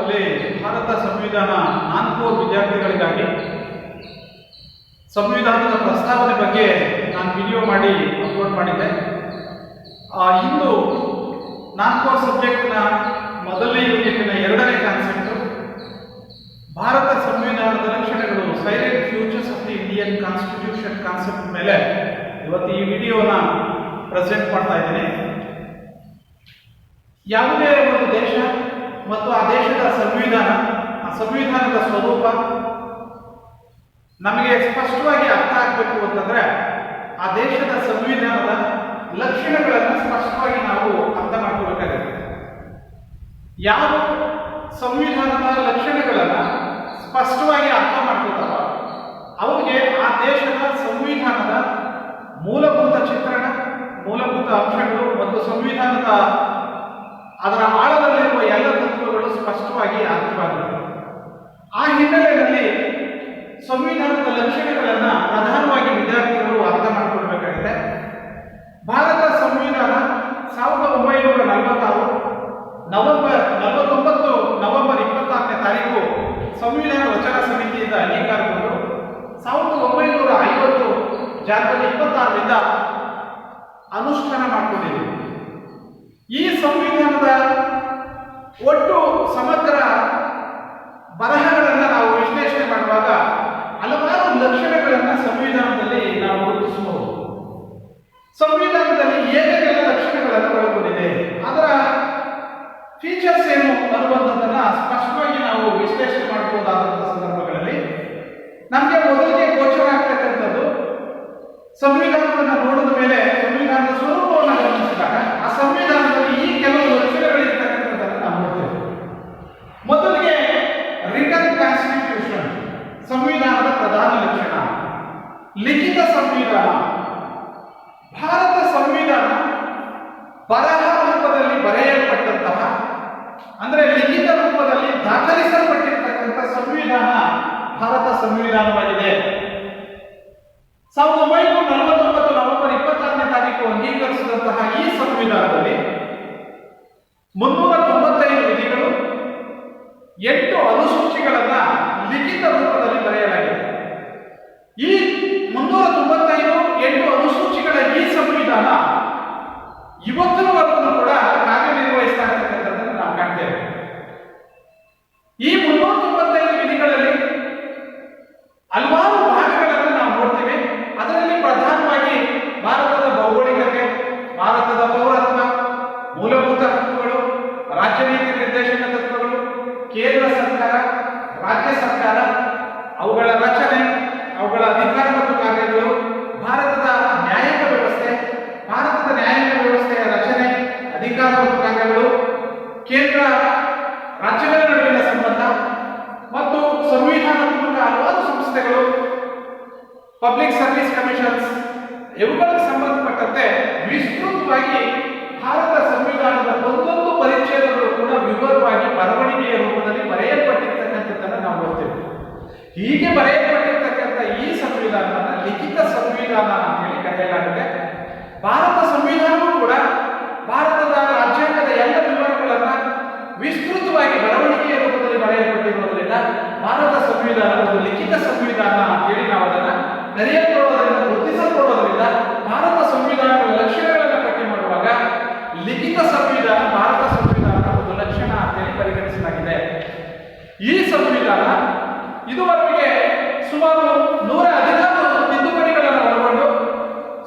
ಕಾರ್ಯಕ್ರಮದಲ್ಲಿ ಭಾರತ ಸಂವಿಧಾನ ನಾಲ್ಕು ವಿದ್ಯಾರ್ಥಿಗಳಿಗಾಗಿ ಸಂವಿಧಾನದ ಪ್ರಸ್ತಾವನೆ ಬಗ್ಗೆ ನಾನು ವಿಡಿಯೋ ಮಾಡಿ ಅಪ್ಲೋಡ್ ಮಾಡಿದ್ದೆ. ಇಂದು ನಾಲ್ಕು ಸಬ್ಜೆಕ್ಟ್ನ ಮೊದಲನೇ ಯೂನಿಟ್ನ ಎರಡನೇ ಕಾನ್ಸೆಪ್ಟ್ ಭಾರತ ಸಂವಿಧಾನದ ಲಕ್ಷಣಗಳು, salient features of the Indian constitution concept ಮೇಲೆ ಇವತ್ತು ಈ ವಿಡಿಯೋನ ಪ್ರೆಸೆಂಟ್ ಮಾಡ್ತಾ ಇದ್ದೀನಿ. ಯಾವುದೇ ಒಂದು ದೇಶ ಮತ್ತು ಆ ದೇಶದ ಸಂವಿಧಾನ, ಆ ಸಂವಿಧಾನದ ಸ್ವರೂಪ ನಮಗೆ ಸ್ಪಷ್ಟವಾಗಿ ಅರ್ಥ ಆಗಬೇಕು ಅಂತಂದ್ರೆ ಆ ದೇಶದ ಸಂವಿಧಾನದ ಲಕ್ಷಣಗಳನ್ನು ಸ್ಪಷ್ಟವಾಗಿ ನಾವು ಅರ್ಥ ಮಾಡ್ಕೋಬೇಕಾಗುತ್ತೆ. ಯಾರು ಸಂವಿಧಾನದ ಲಕ್ಷಣಗಳನ್ನು ಸ್ಪಷ್ಟವಾಗಿ ಅರ್ಥ ಮಾಡ್ಕೋತಾರೋ ಅವ್ರಿಗೆ ಆ ದೇಶದ ಸಂವಿಧಾನದ ಮೂಲಭೂತ ಚಿತ್ರಣ, ಮೂಲಭೂತ ಅಂಶಗಳು ಮತ್ತು ಸಂವಿಧಾನದ ಅದರ ಆಳದಲ್ಲಿರುವ ಎಲ್ಲ ತತ್ವಗಳು ಸ್ಪಷ್ಟವಾಗಿ ಅರ್ಥವಾಗುತ್ತೆ. ಆ ಹಿನ್ನೆಲೆಯಲ್ಲಿ ಸಂವಿಧಾನದ ಲಕ್ಷಣಗಳನ್ನು ಪ್ರಧಾನವಾಗಿ ವಿದ್ಯಾರ್ಥಿಗಳು ಅರ್ಥ ಮಾಡಿಕೊಳ್ಬೇಕಾಗಿದೆ. ಭಾರತ ಸಂವಿಧಾನ 1946 ನವೆಂಬರ್ 26ನೇ ತಾರೀಕು ಸಂವಿಧಾನ ರಚನಾ ಸಮಿತಿಯಿಂದ ಅಂಗೀಕಾರಗೊಂಡು 1950 ಜನವರಿ 26ರಿಂದ ಅನುಷ್ಠಾನ ಮಾಡಿಕೊಂಡಿದೆ. ಈ ಸಂವಿಧಾನದ ಒಟ್ಟು ಸಮಗ್ರ ಬರಹಗಳನ್ನು ನಾವು ವಿಶ್ಲೇಷಣೆ ಮಾಡುವಾಗ ಹಲವಾರು ಲಕ್ಷಣಗಳನ್ನು ಸಂವಿಧಾನದಲ್ಲಿ ನಾವು ಗುರುತಿಸಬಹುದು. ಸಂವಿಧಾನದಲ್ಲಿ ಏನೇನೆಲ್ಲ ಲಕ್ಷಣಗಳನ್ನು ಒಳಗೊಂಡಿದೆ, ಅದರ ಫೀಚರ್ಸ್ ಏನು ಅನ್ನುವಂಥದ್ದನ್ನು ಸ್ಪಷ್ಟವಾಗಿ ನಾವು ವಿಶ್ಲೇಷಣೆ ಮಾಡಬಹುದಾದಂಥ ಸಂದರ್ಭಗಳಲ್ಲಿ ನಮಗೆ ಮೊದಲಿಗೆ ಗೋಚರ ಆಗ್ತಕ್ಕಂಥದ್ದು, ಸಂವಿಧಾನವನ್ನು ನೋಡಿದ ಮೇಲೆ ಸಂವಿಧಾನದ ಸ್ವರೂಪವನ್ನು ಗಮನಿಸಿದಾಗ ಆ ಸಂವಿಧಾನದಲ್ಲಿ ಈ ಕೆಲವು ಲಕ್ಷಣಗಳಿರ್ತಕ್ಕಂಥದ್ದನ್ನು ನಾವು ನೋಡ್ತೇವೆ. ಮೊದಲಿಗೆ ರಿಟನ್ ಕಾನ್ಸ್ಟಿಟ್ಯೂಷನ್, ಸಂವಿಧಾನದ ಪ್ರಧಾನ ಲಕ್ಷಣ. ಲಿಖಿತ ಸಂವಿಧಾನ, ಭಾರತ ಸಂವಿಧಾನ ಬರಹ ರೂಪದಲ್ಲಿ ಬರೆಯಲ್ಪಟ್ಟಂತಹ, ಅಂದರೆ ಲಿಖಿತ ರೂಪದಲ್ಲಿ ದಾಖಲಿಸಲ್ಪಟ್ಟಿರ್ತಕ್ಕಂಥ ಸಂವಿಧಾನ ಭಾರತ ಸಂವಿಧಾನವಾಗಿದೆ. 1949 ನವೆಂಬರ್ 26ನೇ ತಾರೀಕು ಅಂಗೀಕರಿಸಿದಂತಹ ಈ ಸಂವಿಧಾನದಲ್ಲಿ 395 ವಿಧಿಗಳು, 8 ಅನುಸೂಚಿಗಳನ್ನು ಲಿಖಿತ ರೂಪದಲ್ಲಿ ಬರೆಯಲಾಗಿದೆ. ಈ 395 8 ಅನುಸೂಚಿಗಳ ಈ ಸಂವಿಧಾನ ಇವತ್ತಿನವರೆಗೂ ಕೂಡ ಕಾರ್ಯನಿರ್ವಹಿಸ್ತಾ ಇರ್ತಕ್ಕಂಥದ್ದನ್ನು ನಾವು ಕಾಣ್ತೇವೆ. ಈ 395 ವಿಧಿಗಳಲ್ಲಿ ಹಲವಾರು ಭಾಗಗಳನ್ನು ನಾವು ನೋಡ್ತೇವೆ. ಅದರಲ್ಲಿ ಪ್ರಧಾನವಾಗಿ ಭಾರತದ ಭೌಗೋಳಿಕತೆ, ಭಾರತದ ಪೌರತ್ವ, ಮೂಲಭೂತ ಹಕ್ಕುಗಳು, ರಾಜ್ಯ ನೀತಿ ನಿರ್ದೇಶಕ ತತ್ವಗಳು, ಕೇಂದ್ರ ಸರ್ಕಾರ, ರಾಜ್ಯ ಸರ್ಕಾರ, ಅವುಗಳ ರಚನೆ, ಅವುಗಳ ಅಧಿಕಾರ ಮತ್ತು ಕಾರ್ಯಗಳು, ಭಾರತದ ನ್ಯಾಯಾಂಗ ವ್ಯವಸ್ಥೆ, ಭಾರತದ ನ್ಯಾಯಾಂಗ ವ್ಯವಸ್ಥೆಯ ರಚನೆ, ಅಧಿಕಾರ ಮತ್ತು ಕಾರ್ಯಗಳು, ಕೇಂದ್ರ ರಾಜ್ಯಗಳ ನಡುವಿನ ಸಂಬಂಧ ಮತ್ತು ಸಂವಿಧಾನಾತ್ಮಕ ಹಲವಾರು ಸಂಸ್ಥೆಗಳು, ಪಬ್ಲಿಕ್ ಸರ್ವಿಸ್ ಕಮಿಷನ್ಸ್, ಇವುಗಳಿಗೆ ಸಂಬಂಧಪಟ್ಟಂತೆ ವಿಸ್ತೃತವಾಗಿ ಭಾರತ ಸಂವಿಧಾನದ ಒಂದೊಂದು ಪರಿಚ್ಛೇದಗಳು ಕೂಡ ವಿವರವಾಗಿ ಬರವಣಿಗೆಯ ರೂಪದಲ್ಲಿ ಬರೆಯಲ್ಪಟ್ಟಿರ್ತಕ್ಕಂಥದ್ದನ್ನು ನಾವು ನೋಡ್ತೇವೆ. ಹೀಗೆ ಬರೆಯಲ್ಪಟ್ಟಿರ್ತಕ್ಕಂಥ ಈ ಸಂವಿಧಾನವನ್ನು ಲಿಖಿತ ಸಂವಿಧಾನ ಅಂತ ಹೇಳಿ ಕರೆಯಲಾಗಿದೆ. ಭಾರತ ಸಂವಿಧಾನವೂ ಕೂಡ ಭಾರತದ ರಾಜ್ಯಾಂಗದ ಎಲ್ಲ ವಿವರಗಳನ್ನು ವಿಸ್ತೃತವಾಗಿ ಬರವಣಿಗೆಯ ರೂಪದಲ್ಲಿ ಬರೆಯಲ್ಪಟ್ಟಿರುವುದರಿಂದ ಭಾರತ ಸಂವಿಧಾನ ಒಂದು ಲಿಖಿತ ಸಂವಿಧಾನ ಅಂತೇಳಿ ನಾವು ಅದನ್ನು ಕರೆಯಲ್ಪಡುವುದರಿಂದ, ಗುರುತಿಸಲ್ಪಡುವುದರಿಂದ ಭಾರತ ಸಂವಿಧಾನದ ಲಕ್ಷಣಗಳನ್ನು ಪಟ್ಟಿ ಮಾಡುವಾಗ ಲಿಖಿತ ಸಂವಿಧಾನ ಭಾರತ ಸಂವಿಧಾನದ ಒಂದು ಲಕ್ಷಣ ಅಂತೇಳಿ ಪರಿಗಣಿಸಲಾಗಿದೆ. ಈ ಸಂವಿಧಾನ ಇದುವರೆಗೆ ಸುಮಾರು 116 ತಿದ್ದುಪಡಿಗಳನ್ನು ಒಳಗೊಂಡು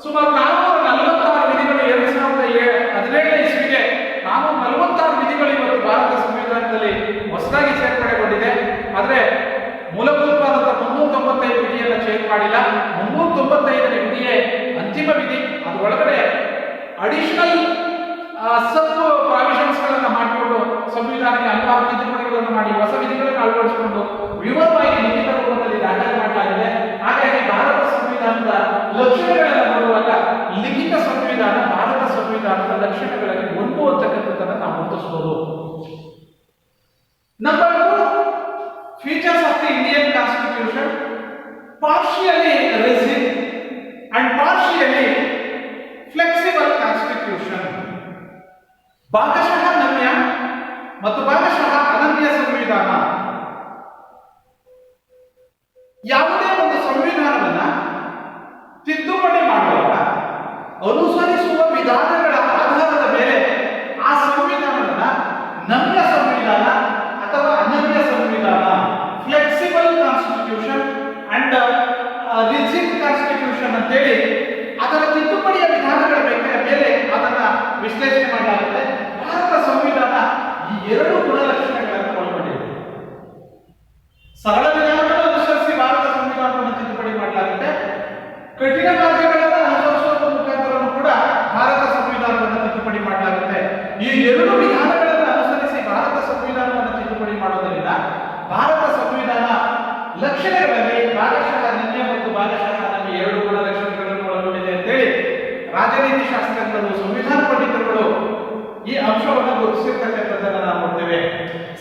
ಸುಮಾರು 446 ವಿಧಿಗಳು 2017ನೇ ಇಸ್ವಿಗೆ 446 ವಿಧಿಗಳು ಇವತ್ತು ಭಾರತ ಸಂವಿಧಾನದಲ್ಲಿ ಹೊಸದಾಗಿ ಸೇರ್ಪಡೆಗೊಂಡಿದೆ. ಆದರೆ ಮೂಲಭೂತವಾದಂಥ 395 ವಿಧಿಯನ್ನು ಚೇಂಜ್ ಮಾಡಿಲ್ಲ. 395ನೇ ವಿಧಿಯೇ ಅಂತಿಮ ವಿಧಿ. ಅದರೊಳಗಡೆ ಅಡಿಷನಲ್ ಸಬ್ ಪ್ರಾವಿಷನ್ಸ್ಗಳನ್ನು ಮಾಡಿಕೊಂಡು ಸಂವಿಧಾನಕ್ಕೆ ಹಲವಾರು ತಿದ್ದುಪಡಿಗಳನ್ನು ಮಾಡಿ ಹೊಸ ವಿಧಿಗಳನ್ನು ಅಳವಡಿಸಿಕೊಂಡು ವಿವರವಾಗಿ ಲಿಖಿತ ರೂಪದಲ್ಲಿ ದಾಖಲೆ ಮಾಡಲಾಗಿದೆ. ಹಾಗಾಗಿ ಭಾರತ ಸಂವಿಧಾನದ ಲಕ್ಷಣಗಳನ್ನು ನೋಡುವಾಗ ಲಿಖಿತ ಸಂವಿಧಾನ ಭಾರತ ಸಂವಿಧಾನದ ಲಕ್ಷಣಗಳಲ್ಲಿ ಒಂದು ಅಂತಕ್ಕಂಥದ್ದನ್ನು ನಾವು ಗುರುತಿಸಬಹುದು. Number 2, features of the Indian constitution, partially rigid and partially flexible constitution. ಭಾಗಶಃ ನಮ್ಯ ಮತ್ತು ಭಾಗಶಃ ಅನನ್ಯ ಸಂವಿಧಾನ ಅಂತೇಳಿ ಅದರ ತಿದ್ದುಪಡಿಯ ವಿಧಾನಗಳ ಮೇಲೆ ಅದನ್ನ ವಿಶ್ಲೇಷಣೆ ಮಾಡಲಾಗುತ್ತೆ. ಭಾರತ ಸಂವಿಧಾನ ಈ ಎರಡು ಗುಣಲಕ್ಷಣಗಳನ್ನು ಒಳಗೊಂಡಿದೆ. ಸರಳ ವಿಧಾನಗಳನ್ನು ಅನುಸರಿಸಿ ಭಾರತ ಸಂವಿಧಾನವನ್ನು ತಿದ್ದುಪಡಿ ಮಾಡಲಾಗುತ್ತೆ. ಕಠಿಣ ಮಾರ್ಗಗಳನ್ನು ಅನುಸರಿಸುವ ಮುಖಾಂತರ ಕೂಡ ಭಾರತ ಸಂವಿಧಾನವನ್ನು ತಿದ್ದುಪಡಿ ಮಾಡಲಾಗುತ್ತೆ. ಈ ಎರಡು ವಿಧಾನಗಳನ್ನು ಅನುಸರಿಸಿ ಭಾರತ ಸಂವಿಧಾನವನ್ನು ತಿದ್ದುಪಡಿ ಮಾಡೋದರಿಂದ ಭಾರತ ಸಂವಿಧಾನ ಲಕ್ಷಣಗಳಲ್ಲಿ ಭಾಗಶಃ ನಿನ್ನೆ ಮತ್ತು ಭಾಗಶಃ ನಮಗೆ ಎರಡು ಗುಣಲಕ್ಷಣಗಳನ್ನು ಒಳಗೊಂಡಿದೆ ಅಂತೇಳಿ ರಾಜನೀತಿ ಶಾಸ್ತ್ರಜ್ಞರು, ಸಂವಿಧಾನ ಪಂಡಿತರುಗಳು ಈ ಅಂಶವನ್ನು ಗುರುತಿಸಿರ್ತಕ್ಕಂಥದ್ದನ್ನು ನಾವು ನೋಡ್ತೇವೆ.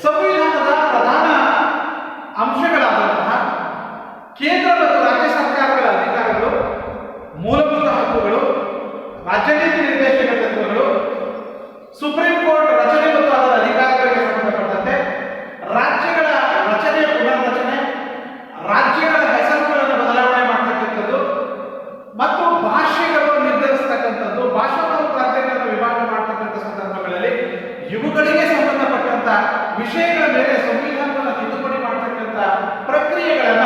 ಸಂವಿಧಾನದ ಪ್ರಧಾನ ಅಂಶಗಳಾದಂತಹ ಕೇಂದ್ರ ಮತ್ತು ರಾಜ್ಯ ಸರ್ಕಾರಗಳ ಅಧಿಕಾರಗಳು, ಮೂಲಭೂತ ಹಕ್ಕುಗಳು, ರಾಜ್ಯ ನೀತಿ ನಿರ್ದೇಶಕ ತತ್ವಗಳು, ಸುಪ್ರೀಂ ಕೋರ್ಟ್ ರಚನೆ ಮತ್ತು ಅದರ ಅಧಿಕಾರಗಳಿಗೆ ಸಂಬಂಧಪಟ್ಟಂತೆ ರಾಜ್ಯಗಳ ರಚನೆ, ಪುನರ್ರಚನೆ, ರಾಜ್ಯಗಳ ಹೆಸರುಗಳನ್ನು ಬದಲಾವಣೆ ಮಾಡ್ತಕ್ಕಂಥದ್ದು ಮತ್ತು ಭಾಷೆಗಳು ನಿರ್ಧರಿಸತಕ್ಕಂಥದ್ದು, ಭಾಷಾ ಮತ್ತು ಪ್ರಾಂತ್ಯಗಳನ್ನು ವಿಭಾಗ ಮಾಡತಕ್ಕಂಥ ಸಂದರ್ಭಗಳಲ್ಲಿ ಇವುಗಳಿಗೆ ಸಂಬಂಧಪಟ್ಟಂತ ವಿಷಯಗಳ ಮೇಲೆ ಸಂವಿಧಾನವನ್ನು ತಿದ್ದುಪಡಿ ಮಾಡತಕ್ಕಂಥ ಪ್ರಕ್ರಿಯೆಗಳನ್ನ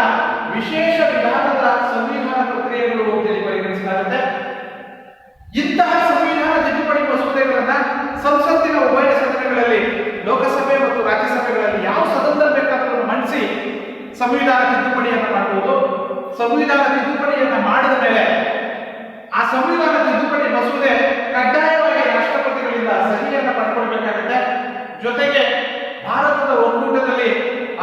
ವಿಶೇಷ ವಿಧಾನದ ಸಂವಿಧಾನ ಪ್ರಕ್ರಿಯೆಗಳು ಅಂತೇಳಿ ಪರಿಗಣಿಸಲಾಗುತ್ತೆ. ಇಂತಹ ಸಂವಿಧಾನ ತಿದ್ದುಪಡಿ ಮಸೂದೆಗಳನ್ನ ಸಂಸತ್ತಿನ ಉಭಯ ಸದನಗಳಲ್ಲಿ, ಲೋಕಸಭೆ ಮತ್ತು ರಾಜ್ಯಸಭೆಗಳಲ್ಲಿ ಯಾವ ಸದನದಲ್ಲಿ ಬೇಕಾದರೂ ಮಂಡಿಸಿ ಸಂವಿಧಾನ ತಿದ್ದುಪಡಿಯನ್ನು ಮಾಡಬಹುದು. ಸಂವಿಧಾನ ತಿದ್ದುಪಡಿಯನ್ನು ಮಾಡಿದ ಮೇಲೆ ಆ ಸಂವಿಧಾನ ತಿದ್ದುಪಡಿ ಮಸೂದೆ ಕಡ್ಡಾಯವಾಗಿ ರಾಷ್ಟ್ರಪತಿಗಳಿಂದ ಸಹಿಯನ್ನು ಪಡ್ಕೊಳ್ಬೇಕಾಗುತ್ತೆ. ಜೊತೆಗೆ ಭಾರತದ ಒಕ್ಕೂಟದಲ್ಲಿ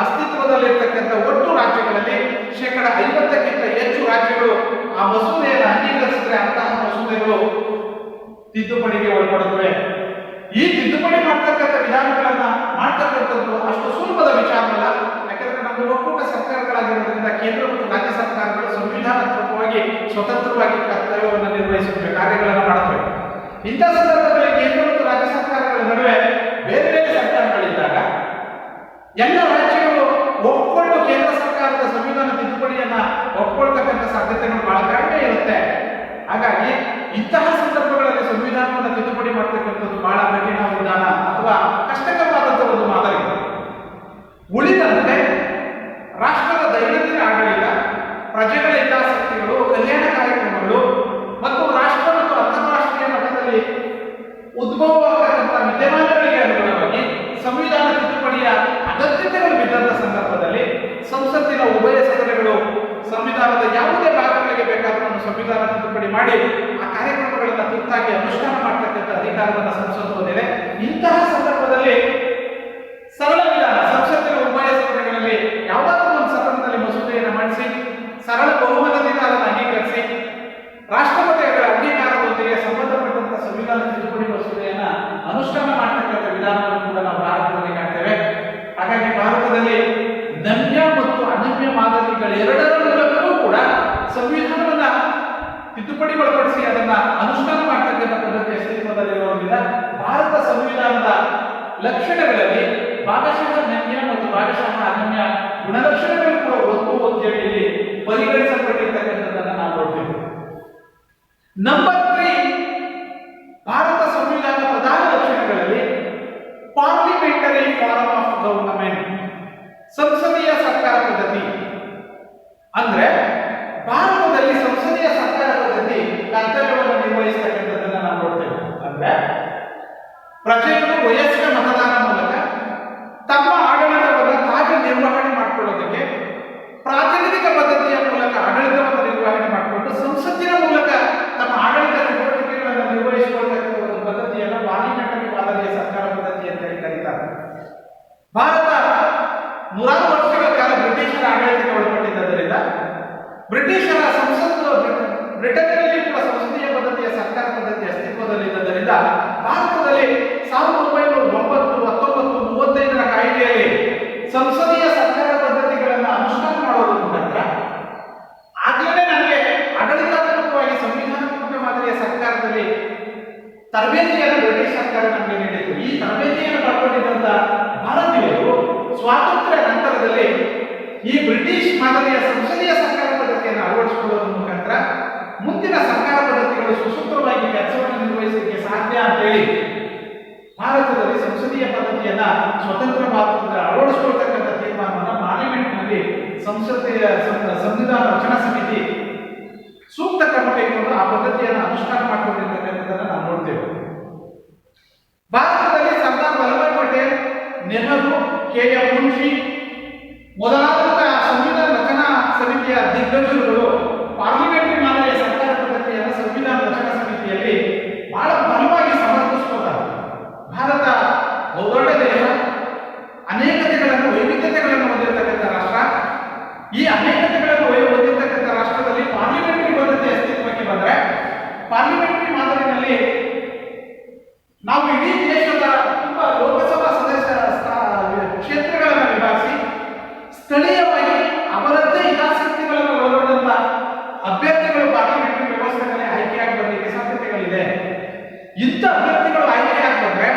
ಅಸ್ತಿತ್ವದಲ್ಲಿರ್ತಕ್ಕಂಥ ಒಟ್ಟು ರಾಜ್ಯಗಳಲ್ಲಿ 50%ಕ್ಕಿಂತ ಹೆಚ್ಚು ರಾಜ್ಯಗಳು ಆ ಮಸೂದೆಯನ್ನು ಅಂಗೀಕರಿಸಿದ್ರೆ ಅಂತಹ ಮಸೂದೆಗಳು ತಿದ್ದುಪಡಿಗೆ ಒಳಪಡುತ್ತವೆ. ಈ ತಿದ್ದುಪಡಿ ಮಾಡ್ತಕ್ಕಂಥ ವಿಧಾನಗಳನ್ನ ಮಾಡ್ತಕ್ಕಂಥದ್ದು ಅಷ್ಟು ಸುಲಭದ ವಿಚಾರವಲ್ಲ. ಯಾಕಂದ್ರೆ ನಮಗೆ ಒಕ್ಕೂಟ ಸರ್ಕಾರಗಳಾಗಿರೋದ್ರಿಂದ ಕೇಂದ್ರ ಮತ್ತು ರಾಜ್ಯ ಸರ್ಕಾರಗಳು ಸಂವಿಧಾನಾತ್ಮಕವಾಗಿ ಸ್ವತಂತ್ರವಾಗಿ ಕರ್ತವ್ಯವನ್ನು ನಿರ್ವಹಿಸುತ್ತವೆ, ಕಾರ್ಯಗಳನ್ನು ಮಾಡುತ್ತವೆ. ಇಂಥ ಸಂದರ್ಭದಲ್ಲಿ ಕೇಂದ್ರ ಮತ್ತು ರಾಜ್ಯ ಸರ್ಕಾರಗಳ ನಡುವೆ ಬೇರೆ ಬೇರೆ ಸರ್ಕಾರಗಳಿದ್ದಾಗ ಎಲ್ಲ ರಾಜ್ಯಗಳು ಒಪ್ಪಿಕೊಂಡು ಕೇಂದ್ರ ಸರ್ಕಾರದ ಸಂವಿಧಾನ ತಿದ್ದುಪಡಿಯನ್ನ ಒಪ್ಪಿಕೊಳ್ತಕ್ಕಂಥ ಸಾಧ್ಯತೆಗಳು ಬಹಳ ಕಡಿಮೆ ಇರುತ್ತೆ. ಹಾಗಾಗಿ ಇಂತಹ ಸಂದರ್ಭಗಳಲ್ಲಿ ಸಂವಿಧಾನವನ್ನು ತಿದ್ದುಪಡಿ ಮಾಡತಕ್ಕಂಥದ್ದು ಬಹಳ ಕಠಿಣ ವಿಧಾನ ಅಥವಾ ಕಷ್ಟಕರವಾದಂತಹ ಒಂದು ಮಾದರಿ. ಉಳಿದಂತೆ ರಾಷ್ಟ್ರದ ದೈನಂದಿನ ಆಡಳಿತ, ಪ್ರಜೆಗಳ ಹಿತಾಸಕ್ತಿಗಳು, ಕಲ್ಯಾಣ ಕಾರ್ಯಕ್ರಮಗಳು ಮತ್ತು ರಾಷ್ಟ್ರ ಮತ್ತು ಅಂತಾರಾಷ್ಟ್ರೀಯ ಮಟ್ಟದಲ್ಲಿ ಉದ್ಭವವಾಗತಕ್ಕಂಥ ವಿದ್ಯಮಾನಗಳಿಗೆ ಅನುಗುಣವಾಗಿ ಸಂವಿಧಾನ ತಿದ್ದುಪಡಿಯ ಅಗತ್ಯತೆಗಳು ಬಿದ್ದಂತಹ ಸಂದರ್ಭದಲ್ಲಿ ಸಂಸತ್ತಿನ ಉಭಯ ಸದನಗಳು ಸಂವಿಧಾನದ ಯಾವುದೇ ಭಾಗಗಳಿಗೆ ಬೇಕಾದರೂ ಸಂವಿಧಾನ ತಿದ್ದುಪಡಿ ಮಾಡಿ ಆ ಕಾರ್ಯಕ್ರಮಗಳನ್ನು ತುರ್ತಾಗಿ ಅನುಷ್ಠಾನ ಮಾಡತಕ್ಕಂಥ ಅಧಿಕಾರವನ್ನು ಸಂಸತ್ತು ಹೊಂದಿದೆ. ಇಂತಹ ಸಂದರ್ಭದಲ್ಲಿ ಸರಳ ವಿಧಾನ, ಸಂಸತ್ತಿನ ಉಭಯ ಸದನಗಳಲ್ಲಿ ಯಾವುದಾದ್ರೂ ಒಂದು ಸದನದಲ್ಲಿ ಮಸೂದೆಯನ್ನು ಮಂಡಿಸಿ ಸರಳ ಬಹುಮತದಿಂದ ಅದನ್ನು ಅಂಗೀಕರಿಸಿ ರಾಷ್ಟ್ರಪತಿಗಳ ಅಂಗೀಕಾರದೊಂದಿಗೆ ಸಂಬಂಧಪಟ್ಟಂತಹ ಸಂವಿಧಾನ ತಿದ್ದುಪಡಿ ಮಸೂದೆಯನ್ನ ಅನುಷ್ಠಾನ ಮಾಡತಕ್ಕಂಥ ವಿಧಾನವನ್ನು ಕೂಡ ನಾವು ಭಾರತದಲ್ಲಿ ಕಾಣ್ತೇವೆ. ಹಾಗಾಗಿ ಭಾರತದಲ್ಲಿ ನಮ್ಯ ಮತ್ತು ಅನಮ್ಯ ಮಾದರಿಗಳೆರಡರ ಮೂಲಕವೂ ಕೂಡ ಸಂವಿಧಾನವನ್ನ ತಿದ್ದುಪಡಿಗೊಳಪಡಿಸಿ ಅದನ್ನ ಅನುಷ್ಠಾನ ಮಾಡತಕ್ಕಂಥ ಪದ್ಧತಿ ಅಸ್ತಿತ್ವದಲ್ಲಿರುವುದರಿಂದ ಭಾರತ ಸಂವಿಧಾನದ ಲಕ್ಷಣಗಳಲ್ಲಿ ಭಾಗಶಃ ನಮ್ಯ ಮತ್ತು ಭಾಗಶಃ ಅನನ್ಯ ಗುಣಲಕ್ಷಣಗಳು ಕೂಡ ಒಂದು ಅಂತೇಳಿ ಇಲ್ಲಿ ಪರಿಗಣಿಸಲ್ಪಟ್ಟಿರ್ತಕ್ಕಂಥದ್ದನ್ನು ನಾವು ನೋಡ್ತೇವೆ. ನಂಬರ್ 3, ಭಾರತ ಸಂವಿಧಾನ ಪ್ರಧಾನ ಲಕ್ಷಣಗಳಲ್ಲಿ ಪಾರ್ಲಿಮೆಂಟರಿ ಫಾರ್ಮ್ ಆಫ್ ಗವರ್ನಮೆಂಟ್, ಸಂಸದೀಯ ಸರ್ಕಾರ ಪದ್ಧತಿ. ಅಂದ್ರೆ ಭಾರತದಲ್ಲಿ ಸಂಸದೀಯ ಸರ್ಕಾರ ಪದ್ಧತಿ ಕರ್ತವ್ಯವನ್ನು ನಿರ್ವಹಿಸತಕ್ಕಂಥದ್ದನ್ನು ನಾವು ನೋಡ್ತೇವೆ. ಅಂದ್ರೆ ಪ್ರಜೆಗಳು ವಯಸ್ಕ ಮತದಾನ ಮೂಲಕ ತಮ್ಮ ಆಡಳಿತವನ್ನು ತಾವೇ ನಿರ್ವಹಣೆ ಮಾಡಿಕೊಳ್ಳೋದಕ್ಕೆ ಪ್ರಾತಿನಿಧಿಕ ಪದ್ಧತಿಯ ಮೂಲಕ ಆಡಳಿತವನ್ನು ನಿರ್ವಹಣೆ ಮಾಡಿಕೊಂಡು ಸಂಸತ್ತಿನ ಮೂಲಕ ತಮ್ಮ ಆಡಳಿತ ಚಟುವಟಿಕೆಗಳನ್ನು ನಿರ್ವಹಿಸಿಕೊಳ್ಳತಕ್ಕಂಥ ಒಂದು ಪದ್ಧತಿಯನ್ನು ಪಾರ್ಲಿಮೆಂಟರಿ ಮಾದರಿಯ ಸರ್ಕಾರ ಪದ್ಧತಿ ಅಂತ ಹೇಳಿ ಕರೀತಾರೆ. ಭಾರತ 100 ವರ್ಷಗಳ ಕಾಲ ಬ್ರಿಟಿಷರ ಆಡಳಿತಕ್ಕೆ ಒಳಪಟ್ಟಿದ್ದರಿಂದ ಬ್ರಿಟಿಷರ ಸಂಸತ್ತು ಬ್ರಿಟನ್ನಲ್ಲಿ ಕೂಡ ಸಂಸದೀಯ ಪದ್ಧತಿಯ ಸರ್ಕಾರ ಪದ್ಧತಿ ಅಸ್ತಿತ್ವದಲ್ಲಿದ್ದರಿಂದ ಭಾರತದಲ್ಲಿ 1909, 1935ರ ಕಾಯ್ದೆಯಲ್ಲಿ ಸಂಸದೀಯ ಸರ್ಕಾರ ಪದ್ಧತಿಗಳನ್ನು ಅನುಷ್ಠಾನ ಮಾಡೋದ್ರ ಮುಖಾಂತರ ಆಗ್ಲೇ ನಮಗೆ ಆಡಳಿತಾತ್ಮಕವಾಗಿ ಸಂವಿಧಾನಾತ್ಮಕ ಮಾದರಿಯ ಸರ್ಕಾರದಲ್ಲಿ ತರಬೇತಿಯನ್ನು ಬ್ರಿಟಿಷ್ ಸರ್ಕಾರ ನಮಗೆ ನೀಡಿತು. ಈ ತರಬೇತಿಯನ್ನು ಪಡ್ಕೊಂಡಿದ್ದಂತ ಭಾರತೀಯರು ಸ್ವಾತಂತ್ರ್ಯ ನಂತರದಲ್ಲಿ ಈ ಬ್ರಿಟಿಷ್ ಮಾದರಿಯ ಸಂಸದೀಯ ಸರ್ಕಾರ ಪದ್ಧತಿಯನ್ನು ಅಳವಡಿಸಿಕೊಳ್ಳುವುದರ ಮುಖಾಂತರ ಮುಂದಿನ ಸರ್ಕಾರ ಪದ್ಧತಿಗಳು ಸುಸೂತ್ರವಾಗಿ ಕೆಲಸವನ್ನು ನಿರ್ವಹಿಸಲಿಕ್ಕೆ ಸಾಧ್ಯ ಅಂತೇಳಿ ಭಾರತದಲ್ಲಿ ಸಂಸದೀಯ ಪದ್ಧತಿಯನ್ನ ಸ್ವತಂತ್ರ ಭಾರತದಿಂದ ಅಳವಡಿಸಿಕೊಳ್ತಕ್ಕಂಥ ತೀರ್ಮಾನವನ್ನು ಪಾರ್ಲಿಮೆಂಟ್ನಲ್ಲಿ ಸಂವಿಧಾನ ರಚನಾ ಸಮಿತಿ ಸೂಕ್ತ ಕ್ರಮಕ್ಕೆ ಪದ್ಧತಿಯನ್ನು ಅನುಷ್ಠಾನ ಮಾಡಿಕೊಂಡಿರ್ತಕ್ಕಂಥದ್ದನ್ನು ನಾವು ನೋಡ್ತೇವೆ. ಭಾರತದಲ್ಲಿ ಸರ್ದಾರ್ ವಲ್ಲಭಾಯ್ ಪಟೇಲ್, ನೆಹರು, ಕೆ.ಎಂ. ಮುನ್ಷಿ ಮೊದಲಾದಂತಹ ಸಂವಿಧಾನ ರಚನಾ ಸಮಿತಿಯ ದಿಗ್ಗಜರುಗಳು ಪಾರ್ಲಿಮೆಂಟರಿ ಮಾದರಿಯ ಸರ್ಕಾರ ಪದ್ಧತಿಯನ್ನು ಸಂವಿಧಾನ ರಚನಾ ಸಮಿತಿಯಲ್ಲಿ ಬಹಳ ಬಲವಾಗಿ ಸಮರ್ಥಿಸಿಕೊಳ್ತಾರೆ. ಭಾರತ ಬಹುದೊಡ್ಡ ದೇಶ, ಅನೇಕತೆಗಳನ್ನು ವೈವಿಧ್ಯತೆಗಳನ್ನು ಹೊಂದಿರತಕ್ಕಂಥ ರಾಷ್ಟ್ರ. ಈ ಅನೇಕತೆಗಳನ್ನು ಹೊಂದಿರತಕ್ಕಂಥ ರಾಷ್ಟ್ರದಲ್ಲಿ ಪಾರ್ಲಿಮೆಂಟರಿ ಪದ್ಧತಿ ಅಸ್ತಿತ್ವಕ್ಕೆ ಬಂದರೆ ಪಾರ್ಲಿಮೆಂಟರಿ ಮಾದರಿನಲ್ಲಿ ನಾವು ಇಡೀ ದೇಶದ ತುಂಬಾ ಲೋಕಸಭಾ ಸದಸ್ಯ ಕ್ಷೇತ್ರಗಳನ್ನು ವಿಭಾಗಿಸಿ ಸ್ಥಳೀಯವಾಗಿ ಅವರದ್ದೇ ಹಿತಾಸಕ್ತಿಗಳನ್ನು ಒಳಗೊಂಡಂತ ಅಭ್ಯರ್ಥಿಗಳು ಪಾರ್ಲಿಮೆಂಟರಿ ವ್ಯವಸ್ಥೆಗಳಲ್ಲಿ ಆಯ್ಕೆಯಾಗಿ ಬರಲಿಕ್ಕೆ ಸಾಧ್ಯತೆಗಳಿದೆ. ಇಂಥ ಅಭ್ಯರ್ಥಿಗಳು ಆಯ್ಕೆಯಾಗಿ ಬಂದ್ರೆ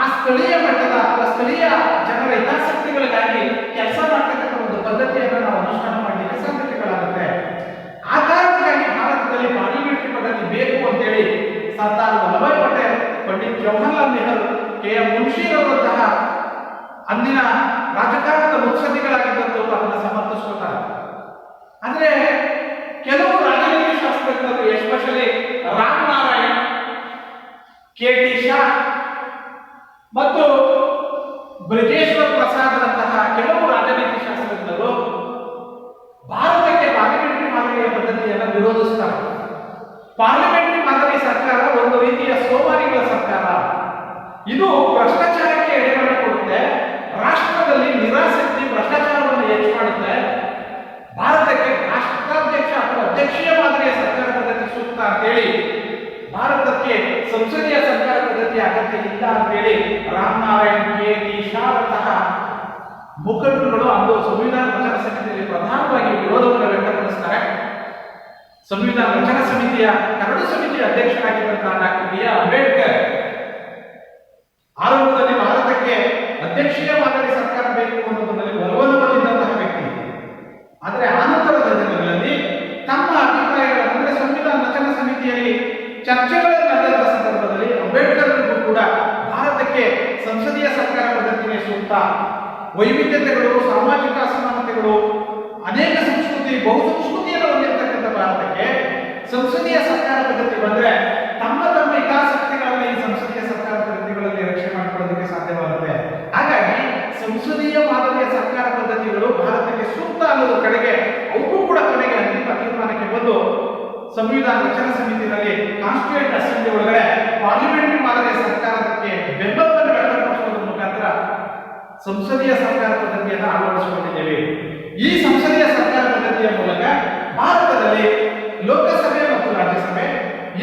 ಆ ಸ್ಥಳೀಯ ಮಟ್ಟದ ಅಥವಾ ಸ್ಥಳೀಯ ಜನರ ಹಿತಾಸಕ್ತಿಗಳಿಗಾಗಿ ಕೆಲಸ ಮಾಡ್ತಕ್ಕಂಥ ಒಂದು ಪದ್ಧತಿಯನ್ನು ನಾವು ಅನುಷ್ಠಾನ ಮಾಡಲಿಕ್ಕೆ ಸಾಧ್ಯತೆಗಳಾಗುತ್ತೆ. ಆ ಕಾರಣಕ್ಕಾಗಿ ಭಾರತದಲ್ಲಿ ಪಾರ್ಲಿಮೆಂಟರಿ ಪದ್ಧತಿ ಬೇಕು ಅಂತೇಳಿ ಸರ್ದಾರ್ ವಲ್ಲಭಾಯ್ ಪಟೇಲ್, ಪಂಡಿತ್ ಜವಾಹರ್ಲಾಲ್ ನೆಹರು, ಕೆ.ಎಂ. ಮುನ್ಷಿರವರಂತಹ ಅಂದಿನ ರಾಜಕಾರಣದ ಮುತ್ಸದ್ದಿಗಳಾಗಿದ್ದಂಥವರು ಅದನ್ನು ಸಮರ್ಥಿಸ್ಕೊಳ್ತಾರೆ. ಅಂದ್ರೆ ಕೆಲವು ರಾಜನೀತಿ ಶಾಸ್ತ್ರಜ್ಞರು, ಎಸ್ಪೆಷಲಿ ರಾಮ್ ನಾರಾಯಣ್, ಕೆ.ಟಿ. ಶಾ ಮತ್ತು ಬ್ರಿಜೇಶ್ವರ್ ಪ್ರಸಾದ್ರಂತಹ ಕೆಲವು ರಾಜನೀತಿ ಶಾಸ್ತ್ರಜ್ಞರು ಭಾರತಕ್ಕೆ ಪಾರ್ಲಿಮೆಂಟರಿ ಮಾದರಿಯ ಪದ್ಧತಿಯನ್ನು ವಿರೋಧಿಸುತ್ತಾರೆ. ಪಾರ್ಲಿಮೆಂಟರಿ ಮಾದರಿ ಸರ್ಕಾರ ಒಂದು ರೀತಿಯ ಸೋಮಾರಿಗಳ ಸರ್ಕಾರ. ಇದು ಭ್ರಷ್ಟಾಚಾರಕ್ಕೆ ಎಡೆಮಾಡಿ ಕೊಡುತ್ತೆ, ರಾಷ್ಟ್ರದಲ್ಲಿ ನಿರಾಸಕ್ತಿ ಭ್ರಷ್ಟಾಚಾರವನ್ನು ಹೆಚ್ಚು ಮಾಡುತ್ತೆ. ಭಾರತಕ್ಕೆ ರಾಷ್ಟ್ರಾಧ್ಯಕ್ಷ ಅಥವಾ ಅಧ್ಯಕ್ಷೀಯ ಮಾದರಿಯ ಸರ್ಕಾರ ಪದ್ಧತಿ ಸೂಕ್ತ ಅಂತೇಳಿ ಭಾರತಕ್ಕೆ ಸಂಸದೀಯ ಸರ್ಕಾರ ಪದ್ಧತಿ ಅಗತ್ಯ ಇಲ್ಲ ಅಂತೇಳಿ ರಾಮ್ ನಾರಾಯಣ್, ಕೆ.ಟಿ. ಶಾ ಅಂತಹ ಮುಖಂಡರುಗಳು ಅಂದು ಸಂವಿಧಾನ ರಚನಾ ಸಮಿತಿಯಲ್ಲಿ ಪ್ರಧಾನವಾಗಿ ವಿರೋಧವನ್ನು ವ್ಯಕ್ತಪಡಿಸುತ್ತಾರೆ. ಸಂವಿಧಾನ ರಚನಾ ಸಮಿತಿಯ ಕರಡು ಸಮಿತಿಯ ಅಧ್ಯಕ್ಷರಾಗಿದ್ದಂತಹ ಡಾಕ್ಟರ್ ಬಿ.ಆರ್. ಅಂಬೇಡ್ಕರ್ ಆರಂಭದಲ್ಲಿ ಭಾರತಕ್ಕೆ ಅಧ್ಯಕ್ಷೀಯ ಮಾದರಿ ಸರ್ಕಾರ ಬೇಕು ಅನ್ನೋದರಲ್ಲಿ ಒಲವನ್ನು ಹೊಂದಿದ್ದಂತಹ ವ್ಯಕ್ತಿ. ಆದರೆ ಆನಂತರದ ದಿನಗಳಲ್ಲಿ ತಮ್ಮ ಅಭಿಪ್ರಾಯಗಳನ್ನು ಸಂವಿಧಾನ ರಚನಾ ಸಮಿತಿಯಲ್ಲಿ ಚರ್ಚೆಗಳನ್ನು ನಡೆದ ಸಂದರ್ಭದಲ್ಲಿ ಅಂಬೇಡ್ಕರ್ಗೂ ಕೂಡ ಭಾರತಕ್ಕೆ ಸಂಸದೀಯ ಸರ್ಕಾರ ಪದ್ಧತಿಯೇ ಸೂಕ್ತ, ವೈವಿಧ್ಯತೆಗಳು, ಸಾಮಾಜಿಕ ಅಸಮಾನತೆಗಳು, ಅನೇಕ ಸಂಸ್ಕೃತಿ, ಬಹುಸಂಸ್ಕೃತಿಯನ್ನು ಹೊಂದಿರತಕ್ಕಂಥ ಭಾರತಕ್ಕೆ ಸಂಸದೀಯ ಸರ್ಕಾರ ಪದ್ಧತಿ ಬಂದ್ರೆ ತಮ್ಮ ತಮ್ಮ ಹಿತಾಸಕ್ತಿಗಳನ್ನು ಈ ಸಂಸದೀಯ ಸರ್ಕಾರ ಪದ್ಧತಿಗಳಲ್ಲಿ ರಕ್ಷಣೆ ಮಾಡಿಕೊಳ್ಳೋದಕ್ಕೆ ಸಾಧ್ಯವಾಗುತ್ತೆ. ಹಾಗಾಗಿ ಸಂಸದೀಯ ಮಾದರಿಯ ಸರ್ಕಾರ ಪದ್ಧತಿಗಳು ಭಾರತಕ್ಕೆ ಸೂಕ್ತ ಅನ್ನೋದ್ರ ಕಡೆಗೆ ಅವರೂ ಕೂಡ ಕೊನೆಗೆ ಅಂತಿಮ ತೀರ್ಮಾನಕ್ಕೆ ಬಂದು ಸಂವಿಧಾನ ರಚನಾ ಸಮಿತಿಯಲ್ಲಿ ಕಾನ್ಸ್ಟಿಟ್ಯೂಯೆಂಟ್ ಅಸೆಂಬ್ಲಿ ಒಳಗಡೆ ಪಾರ್ಲಿಮೆಂಟರಿ ಮಾದರಿಯ ಸರ್ಕಾರಕ್ಕೆ ಬೆಂಬಲವನ್ನು ವ್ಯಕ್ತಪಡಿಸುವುದರ ಮುಖಾಂತರ ಸಂಸದೀಯ ಸರ್ಕಾರ ಪದ್ಧತಿಯನ್ನು ಅಳವಡಿಸಿಕೊಂಡಿದ್ದೇವೆ. ಈ ಸಂಸದೀಯ ಸರ್ಕಾರ ಪದ್ಧತಿಯ ಮೂಲಕ ಭಾರತದಲ್ಲಿ ಲೋಕಸಭೆ ಮತ್ತು ರಾಜ್ಯಸಭೆ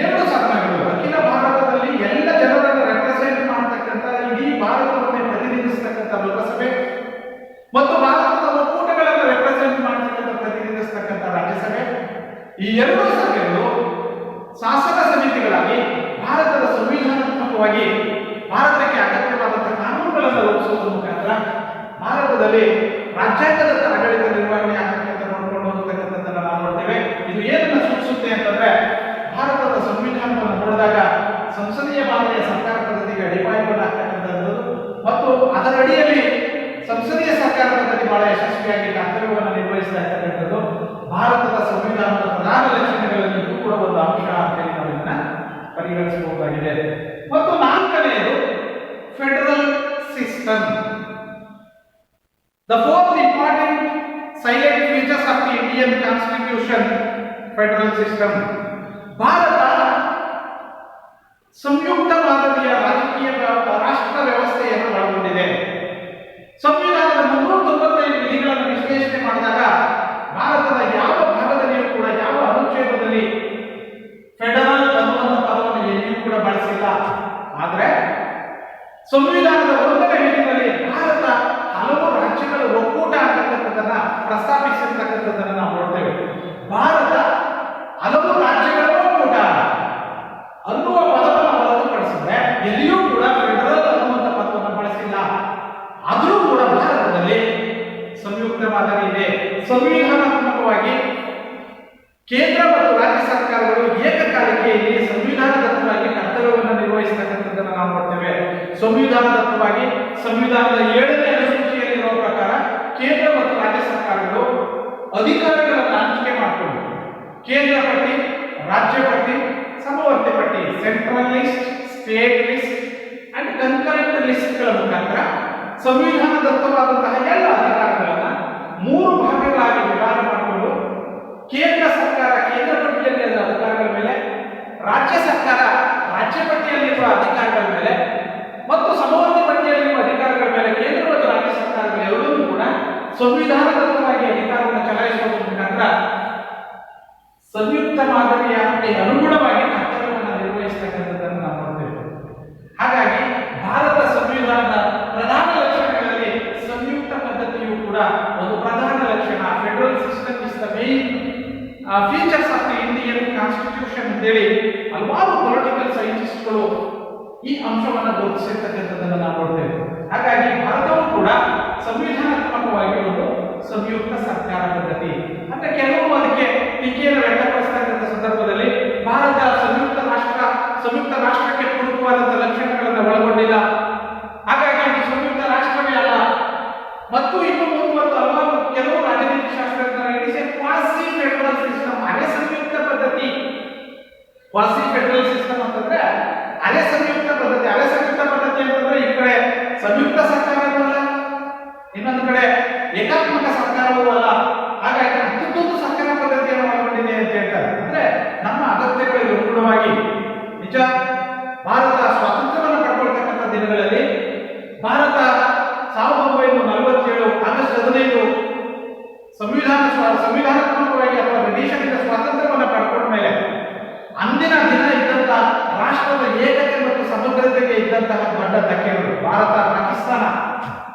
ಎರಡು ಸದನಗಳು, ಅಖಿಲ ಭಾರತದಲ್ಲಿ ಎಲ್ಲ ಜನರನ್ನು ರೆಪ್ರೆಸೆಂಟ್ ಮಾಡತಕ್ಕಂಥ, ಇಡೀ ಭಾರತವನ್ನೇ ಪ್ರತಿನಿಧಿಸತಕ್ಕಂಥ ಲೋಕಸಭೆ ಮತ್ತು ಭಾರತದ ಒಕ್ಕೂಟಗಳನ್ನು ರೆಪ್ರೆಸೆಂಟ್ ಮಾಡತಕ್ಕಂಥ ಪ್ರತಿನಿಧಿಸತಕ್ಕಂಥ ರಾಜ್ಯಸಭೆ, ಈ ಎರಡೂ ಸಭೆಗಳು ಶಾಸನ ಸಮಿತಿಗಳಾಗಿ ಭಾರತದ ಸಂವಿಧಾನಾತ್ಮಕವಾಗಿ ಭಾರತಕ್ಕೆ ಅಗತ್ಯವಾದಂತಹ ಕಾನೂನುಗಳನ್ನು ರೂಪಿಸುವುದರ ಮುಖಾಂತರ ಭಾರತದಲ್ಲಿ ರಾಜ್ಯಾಂಗದ ಆಡಳಿತ ನಿರ್ವಹಣೆ ಆಗತಕ್ಕಂಥ ನೋಡಿಕೊಂಡು ಹೋಗತಕ್ಕಂಥದ್ದನ್ನು ನಾವು ನೋಡ್ತೇವೆ. ಇದು ಏನನ್ನ ಸೂಚಿಸುತ್ತೆ ಅಂತಂದ್ರೆ ಭಾರತದ ಸಂವಿಧಾನವನ್ನು ನೋಡಿದಾಗ ಸಂಸದೀಯ ಮಾದರಿಯ ಸರ್ಕಾರ ಪದ್ಧತಿಗೆ ಅಡಿಪಾಯಗಳಾಗ್ತಕ್ಕಂಥದ್ದು ಮತ್ತು ಅದರ ಅಡಿಯಲ್ಲಿ ಸಂಸದೀಯ ಸರ್ಕಾರ ಪದ್ಧತಿ ಬಹಳ ಯಶಸ್ವಿಯಾಗಿ ಕರ್ತವ್ಯವನ್ನು ನಿರ್ವಹಿಸ್ತಾ ಇರ್ತಕ್ಕಂಥದ್ದು ಭಾರತದ ಸಂವಿಧಾನದ ಪ್ರಧಾನ ಲಕ್ಷಣಗಳಲ್ಲಿ ಇದು ಕೂಡ ಒಂದು ಅಂಶ ಅಂತೇಳಿ ನಾವು ಇದನ್ನ ಪರಿಗಣಿಸಬಹುದಾಗಿದೆ. ಮತ್ತು ನಾಲ್ಕನೆಯದು federal system. The fourth important salient features of the Indian Constitution, federal system. ಭಾರತ ಸಂಯುಕ್ತ ಮಾದರಿಯ ರಾಜಕೀಯ ರಾಷ್ಟ್ರ ವ್ಯವಸ್ಥೆಯನ್ನು ಒಳಗೊಂಡಿದೆ. ಸಂವಿಧಾನದ 395 ವಿಧಿಗಳನ್ನು ವಿಶ್ಲೇಷಣೆ ಮಾಡಿದಾಗ ಭಾರತದ ಯಾವ ಭಾಗದಲ್ಲಿಯೂ ಕೂಡ ಯಾವ ಅನುಚ್ಛೇದದಲ್ಲಿ ಫೆಡರಲ್ ಅನ್ನುವಂಥ ಪದವನ್ನು ಎಲ್ಲಿಯೂ ಕೂಡ ಬಳಸಿಲ್ಲ. ಆದರೆ ಸಂವಿಧಾನದ 1ನೇ ವಿಧಿಯಲ್ಲಿ ಭಾರತ ಹಲವು ರಾಜ್ಯಗಳ ಒಕ್ಕೂಟ ಅಂತಕ್ಕಂಥದ್ದನ್ನ ಪ್ರಸ್ತಾಪಿಸಿರ್ತಕ್ಕಂಥದ್ದನ್ನು ನಾವು ನೋಡ್ತೇವೆ. ಭಾರತ ಹಲವು ರಾಜ್ಯಗಳ ಒಕ್ಕೂಟ ಅನ್ನುವ ಪದವನ್ನು ಹೊರತುಪಡಿಸಿದ್ರೆ ಎಲ್ಲಿಯೂ ಕೂಡ ಫೆಡರಲ್ ಅನ್ನುವಂಥ ಪದವನ್ನು ಬಳಸಿಲ್ಲ. ಆದರೂ ಕೂಡ ಭಾರತದಲ್ಲಿ ಸಂಯುಕ್ತ ಮಾದರಿ ಇದೆ. ಸಂವಿಧಾನಾತ್ಮಕವಾಗಿ ಕೇಂದ್ರ ಮತ್ತು ರಾಜ್ಯ ಸರ್ಕಾರಗಳು ಏಕಕಾಲಿಕೆಯಲ್ಲಿ ಸಂವಿಧಾನದತ್ತವಾಗಿ ಕರ್ತವ್ಯವನ್ನು ನಿರ್ವಹಿಸತಕ್ಕಂಥದ್ದನ್ನು ನಾವು ನೋಡ್ತೇವೆ. ಸಂವಿಧಾನದತ್ತವಾಗಿ ಸಂವಿಧಾನದ 7ನೇ ಅನುಸೂಚಿಯಲ್ಲಿರುವ ಪ್ರಕಾರ ಕೇಂದ್ರ ಮತ್ತು ರಾಜ್ಯ ಸರ್ಕಾರಗಳು ಅಧಿಕಾರಗಳನ್ನು ಹಂಚಿಕೆ ಮಾಡಿಕೊಂಡು ಕೇಂದ್ರ ಪಟ್ಟಿ, ರಾಜ್ಯ ಪಟ್ಟಿ ಮೂಲಭೂತವಾದಂತಹ ಎಲ್ಲ ಅಧಿಕಾರಗಳನ್ನ 3 ಭಾಗಗಳಾಗಿ ವಿಭಾಗ ಮಾಡಿಕೊಂಡು ಕೇಂದ್ರ ಸರ್ಕಾರ ಕೇಂದ್ರ ಪಟ್ಟಿಯಲ್ಲಿರುವ ಅಧಿಕಾರಗಳ ಮೇಲೆ, ರಾಜ್ಯ ಸರ್ಕಾರ ರಾಜ್ಯ ಪಟ್ಟಿಯಲ್ಲಿರುವ ಅಧಿಕಾರಗಳ ಮೇಲೆ ಮತ್ತು ಸಮವರ್ತಿ ಪಟ್ಟಿಯಲ್ಲಿರುವ ಅಧಿಕಾರಗಳ ಮೇಲೆ ಕೇಂದ್ರ ಮತ್ತು ರಾಜ್ಯ ಸರ್ಕಾರಗಳು ಎರಡೂ ಕೂಡ ಸಂವಿಧಾನಬದ್ಧವಾಗಿ ಅಧಿಕಾರವನ್ನು ಚಲಾಯಿಸುವುದರ ಮುಖಾಂತರ ಸಂಯುಕ್ತ ಮಾದರಿಯ ಅನುಗುಣವಾಗಿ ಕರ್ತವ್ಯವನ್ನು ನಿರ್ವಹಿಸತಕ್ಕಂಥದ್ದನ್ನು ನಾವು ನೋಡ್ತೇವೆ. ಹಾಗಾಗಿ ಭಾರತ ಸಂವಿಧಾನದ ಪ್ರಧಾನ ಲಕ್ಷಣಗಳಲ್ಲಿ ಸಂಯುಕ್ತ ಪದ್ಧತಿಯು ಕೂಡ ಒಂದು ಪ್ರಧಾನ ಲಕ್ಷಣ. Federal system is the main features of the Indian constitution ಅಂತೇಳಿ ಹಲವಾರು ಪೊಲಿಟಿಕಲ್ ಸೈಂಟಿಸ್ಟ್ಗಳು ಈ ಅಂಶವನ್ನು ಗುರುತಿಸಿರ್ತಕ್ಕಂಥದ್ದನ್ನು ನಾವು ನೋಡ್ತೇವೆ. ಹಾಗಾಗಿ ಭಾರತವು ಕೂಡ ಸಂವಿಧಾನಾತ್ಮಕವಾಗಿ ಒಂದು ಸಂಯುಕ್ತ ಸರ್ಕಾರ ಪದ್ಧತಿ ಅಂದ್ರೆ ಕೆಲವು ಅದಕ್ಕೆ ಟೀಕೆಯನ್ನು ವ್ಯಕ್ತಪಡಿಸತಕ್ಕಂಥ ಸಂದರ್ಭದಲ್ಲಿ ಭಾರತ ಸಂಯುಕ್ತ ರಾಷ್ಟ್ರಕ್ಕೆ ಪೂರಕವಾದಂತಹ ಲಕ್ಷಣಗಳನ್ನು ಒಳಗೊಂಡಿಲ್ಲ, ಹಾಗಾಗಿ ಇದು ಸಂಯುಕ್ತ ರಾಷ್ಟ್ರವೇ ಅಲ್ಲ. ಮತ್ತು ಇನ್ನು ಮುಂದುವರೆದ ಹಲವಾರು ಕೆಲವು ರಾಜನೀತಿ ಶಾಸ್ತ್ರಜ್ಞರಿಗೆ ಕ್ವಾಸಿ ಫೆಡರಲ್ ಸಿಸ್ಟಮ್, ಅರೆ ಸಂಯುಕ್ತ ಪದ್ಧತಿ. ಕ್ವಾಸಿ ಫೆಡರಲ್ ಸಿಸ್ಟಮ್ ಅಂತಂದ್ರೆ ಅರೆ ಸಂಯುಕ್ತ ಪದ್ಧತಿ. ಅರೆ ಸಂಯುಕ್ತ ಪದ್ಧತಿ ಅಂತಂದ್ರೆ ಈ ಕಡೆ ಸಂಯುಕ್ತ ಸರ್ಕಾರವೂ ಅಲ್ಲ, ಇನ್ನೊಂದು ಕಡೆ ಏಕಾತ್ಮಕ ಸರ್ಕಾರವೂ ಅಲ್ಲ. ಹಾಗಾಗಿ ಅತ್ಯುತ್ತಮ ಸರ್ಕಾರ ಪದ್ಧತಿಯನ್ನು ಒಳಗೊಂಡಿದೆ ಅಂತ ಹೇಳ್ತಾರೆ. ಅಂದ್ರೆ ನಮ್ಮ ಅಗತ್ಯಗಳಿಗೆ ಅನುಗುಣವಾಗಿ ನಿಜ ಭಾರತ ಸ್ವಾತಂತ್ರ್ಯವನ್ನು ಪಡ್ಕೊಳ್ತಕ್ಕಂಥ ದಿನಗಳಲ್ಲಿ ಭಾರತ 1947 ಆಗಸ್ಟ್ 15 ಸಂವಿಧಾನಾತ್ಮಕವಾಗಿ ಅಥವಾ ಬ್ರಿಟಿಷರಿಂದ ಸ್ವಾತಂತ್ರ್ಯವನ್ನು ಪಡ್ಕೊಂಡ ಮೇಲೆ ಅಂದಿನ ದಿನ ಇದ್ದಂತಹ ರಾಷ್ಟ್ರದ ಏಕತೆ ಮತ್ತು ಸಮಗ್ರತೆಗೆ ಇದ್ದಂತಹ ದೊಡ್ಡ ಧಕ್ಕೆಗಳು ಭಾರತ ಪಾಕಿಸ್ತಾನ,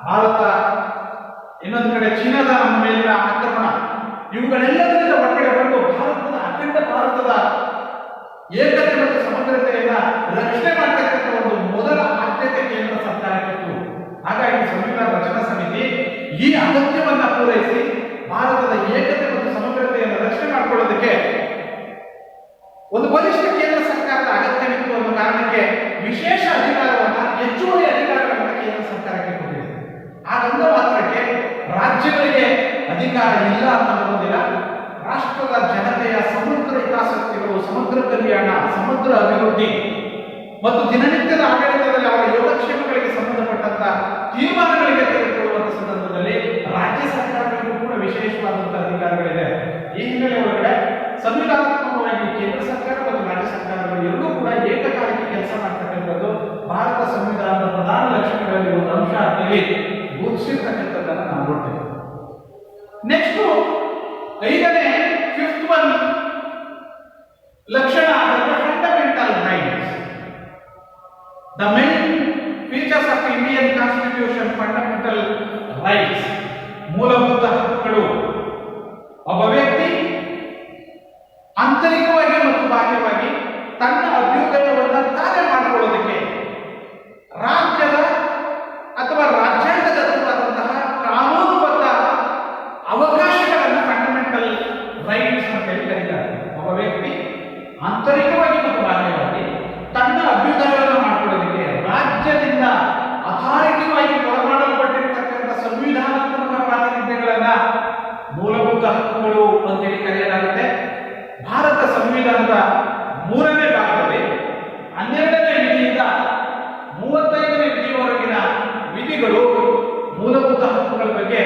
ಭಾರತ ಇನ್ನೊಂದು ಕಡೆ ಚೀನಾದ ನಮ್ಮ ಮೇಲಿನ ಆಕ್ರಮಣ, ಇವುಗಳೆಲ್ಲದರಿಂದ ಹೊರಗಡೆ ಬಂದು ಭಾರತದ ಅಖಂಡ ಭಾರತದ ಏಕತೆ ಮತ್ತು ಸಮಗ್ರತೆಯನ್ನ ರಕ್ಷಣೆ ಮಾಡತಕ್ಕಂಥ ಒಂದು ಮೊದಲ ಆದ್ಯತೆ ಕೇಂದ್ರ ಸರ್ಕಾರಕ್ಕಿತ್ತು. ಹಾಗಾಗಿ ಸಂವಿಧಾನ ರಚನಾ ಸಮಿತಿ ಈ ಅಗತ್ಯವನ್ನ ಪೂರೈಸಿ ಭಾರತದ ಏಕತೆ ಮತ್ತು ಸಮಗ್ರತೆಯನ್ನು ರಕ್ಷಣೆ ಮಾಡಿಕೊಳ್ಳೋದಕ್ಕೆ ಒಂದು ಬಲಿಷ್ಠ ಕೇಂದ್ರ ಸರ್ಕಾರದ ಅಗತ್ಯವಿತ್ತು ಅನ್ನೋ ಕಾರಣಕ್ಕೆ ವಿಶೇಷ ಅಧಿಕಾರವನ್ನ, ಹೆಚ್ಚುವರಿ ಅಧಿಕಾರಗಳನ್ನು ಕೇಂದ್ರ ಸರ್ಕಾರಕ್ಕೆ ಕೊಟ್ಟಿದೆ. ಹಾಗಂದ ಮಾತ್ರಕ್ಕೆ ರಾಜ್ಯಗಳಿಗೆ ಅಧಿಕಾರ ಇಲ್ಲ ಅಂತ ಅನ್ನೋದಿಲ್ಲ. ರಾಷ್ಟ್ರದ ಜನತೆಯ ಸಮಗ್ರ ಹಿತಾಸಕ್ತಿಗಳು, ಸಮಗ್ರ ಕಲ್ಯಾಣ, ಸಮಗ್ರ ಅಭಿವೃದ್ಧಿ ಮತ್ತು ದಿನನಿತ್ಯದ ಆಡಳಿತದಲ್ಲಿ ಅವರ ಯೋಗಕ್ಷೇಮಗಳಿಗೆ ಸಂಬಂಧಪಟ್ಟಂತ ತೀರ್ಮಾನಗಳಿಗೆ ತೆಗೆದುಕೊಳ್ಳುವಂತಹ ಸಂದರ್ಭದಲ್ಲಿ ರಾಜ್ಯ ಸರ್ಕಾರಗಳಿಗೂ ಕೂಡ ವಿಶೇಷವಾದಂತಹ ಅಧಿಕಾರಗಳಿದೆ. ಈ ಹಿನ್ನೆಲೆ ಒಳಗಡೆ ಸಂವಿಧಾನಾತ್ಮಕವಾಗಿ ಕೇಂದ್ರ ಸರ್ಕಾರ ಮತ್ತು ರಾಜ್ಯ ಸರ್ಕಾರಗಳು ಎರಡೂ ಕೂಡ ಏಕಕಾಲಕ್ಕೆ ಕೆಲಸ ಮಾಡ್ತಕ್ಕಂಥದ್ದು ಭಾರತ ಸಂವಿಧಾನದ ಪ್ರಧಾನ ಲಕ್ಷಣಗಳಲ್ಲಿ ಒಂದು ಅಂಶ ಅಂತೇಳಿ ಗುರುತಿಸಿರ್ತಕ್ಕಂಥದ್ದನ್ನು ನಾವು ನೋಡ್ತೇವೆ. ನೆಕ್ಸ್ಟ್ 5ನೇ ಫಿಫ್ತ್ ಒನ್ ಲಕ್ಷಣ fundamental rights. The main features of Indian constitution fundamental rights, ಮೂಲಭೂತ ಹಕ್ಕುಗಳು. ಒಬ್ಬ ವ್ಯಕ್ತಿ ಆಂತರಿಕವಾಗಿ ಮತ್ತು ಬಾಹ್ಯವಾಗಿ ತನ್ನ ಅಭ್ಯುದಯವನ್ನು ತಾನೇ ಮಾಡಿಕೊಳ್ಳೋದಕ್ಕೆ ರಾಜ್ಯದ ಅಥವಾ ರಾಜ್ಯಾಂಗದತ್ತವಾದಂತಹ ಕಾನೂನುಬದ್ಧ ಅವಕಾಶಗಳನ್ನು ಫಂಡಮೆಂಟಲ್ ರೈಟ್ಸ್ ಅಂತ ಹೇಳಿ ಕರೀತಾರೆ. ಒಬ್ಬ ವ್ಯಕ್ತಿ ಆಂತರಿಕವಾಗಿ ಮತ್ತು ಬಾಹ್ಯವಾಗಿ ತನ್ನ ಅಭ್ಯುದಯವನ್ನು ಮಾಡಿಕೊಳ್ಳೋದಕ್ಕೆ ರಾಜ್ಯದಿಂದ ಅಥಾರಿಟಿವಾಗಿ ಕೊಡಮಾಡಲ್ಪಟ್ಟಿರ್ತಕ್ಕಂಥ ಸಂವಿಧಾನಾತ್ಮಕ ಪ್ರಾತಿನಿಧ್ಯಗಳನ್ನ ಮೂಲಭೂತ ಹಕ್ಕುಗಳು ಅಂತೇಳಿ ಕರೆಯಲಾಗುತ್ತೆ. ಭಾರತ ಸಂವಿಧಾನದ 3ನೇ ಭಾಗದಲ್ಲಿ 12ನೇ ವಿಧಿಯಿಂದ 35ನೇ ವಿಧಿಯವರೆಗಿನ ವಿಧಿಗಳು ಮೂಲಭೂತ ಹಕ್ಕುಗಳ ಬಗ್ಗೆ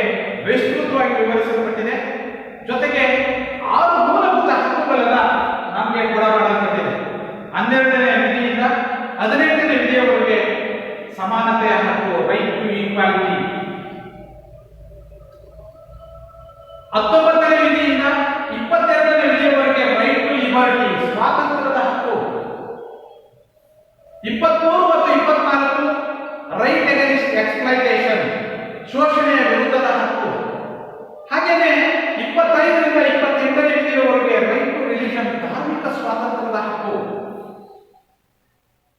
ವಿಸ್ತೃತವಾಗಿ ವಿವರಿಸಲ್ಪಟ್ಟಿದೆ. ಜೊತೆಗೆ 6 ಮೂಲಭೂತ ಹಕ್ಕುಗಳನ್ನ ನಮಗೆ ಕೊಡಲಾಗಲ್ಪಟ್ಟಿದೆ. 12ನೇ ವಿಧಿಯಿಂದ 18ನೇ ವಿಧಿಯವರೆಗೆ ಸಮಾನತೆಯ ಹಕ್ಕು, ರೈಟ್ ಟು ಈಕ್ವಾಲಿಟಿ. 19ನೇ ವಿಧಿಯಿಂದ 22ನೇ ವಿಧಿಯವರೆಗೆ ರೈಟ್ ಟು ಲಿಬರ್ಟಿ, ಸ್ವಾತಂತ್ರ್ಯದ ಹಕ್ಕು. 23 ಮತ್ತು 24 ರೈಟ್ ಅಗೇನ್ಸ್ಟ್ ಎಕ್ಸ್ಪ್ಲೈಟೇಷನ್, ಶೋಷಣೆಯ ವಿರುದ್ಧದ ಹಕ್ಕು. ಹಾಗೆಯೇ 25ರಿಂದ 28ನೇ ವಿಧಿಯವರೆಗೆ ರೈಟ್ ಟು ರಿಲಿಜನ್, ಧಾರ್ಮಿಕ ಸ್ವಾತಂತ್ರ್ಯದ ಹಕ್ಕು.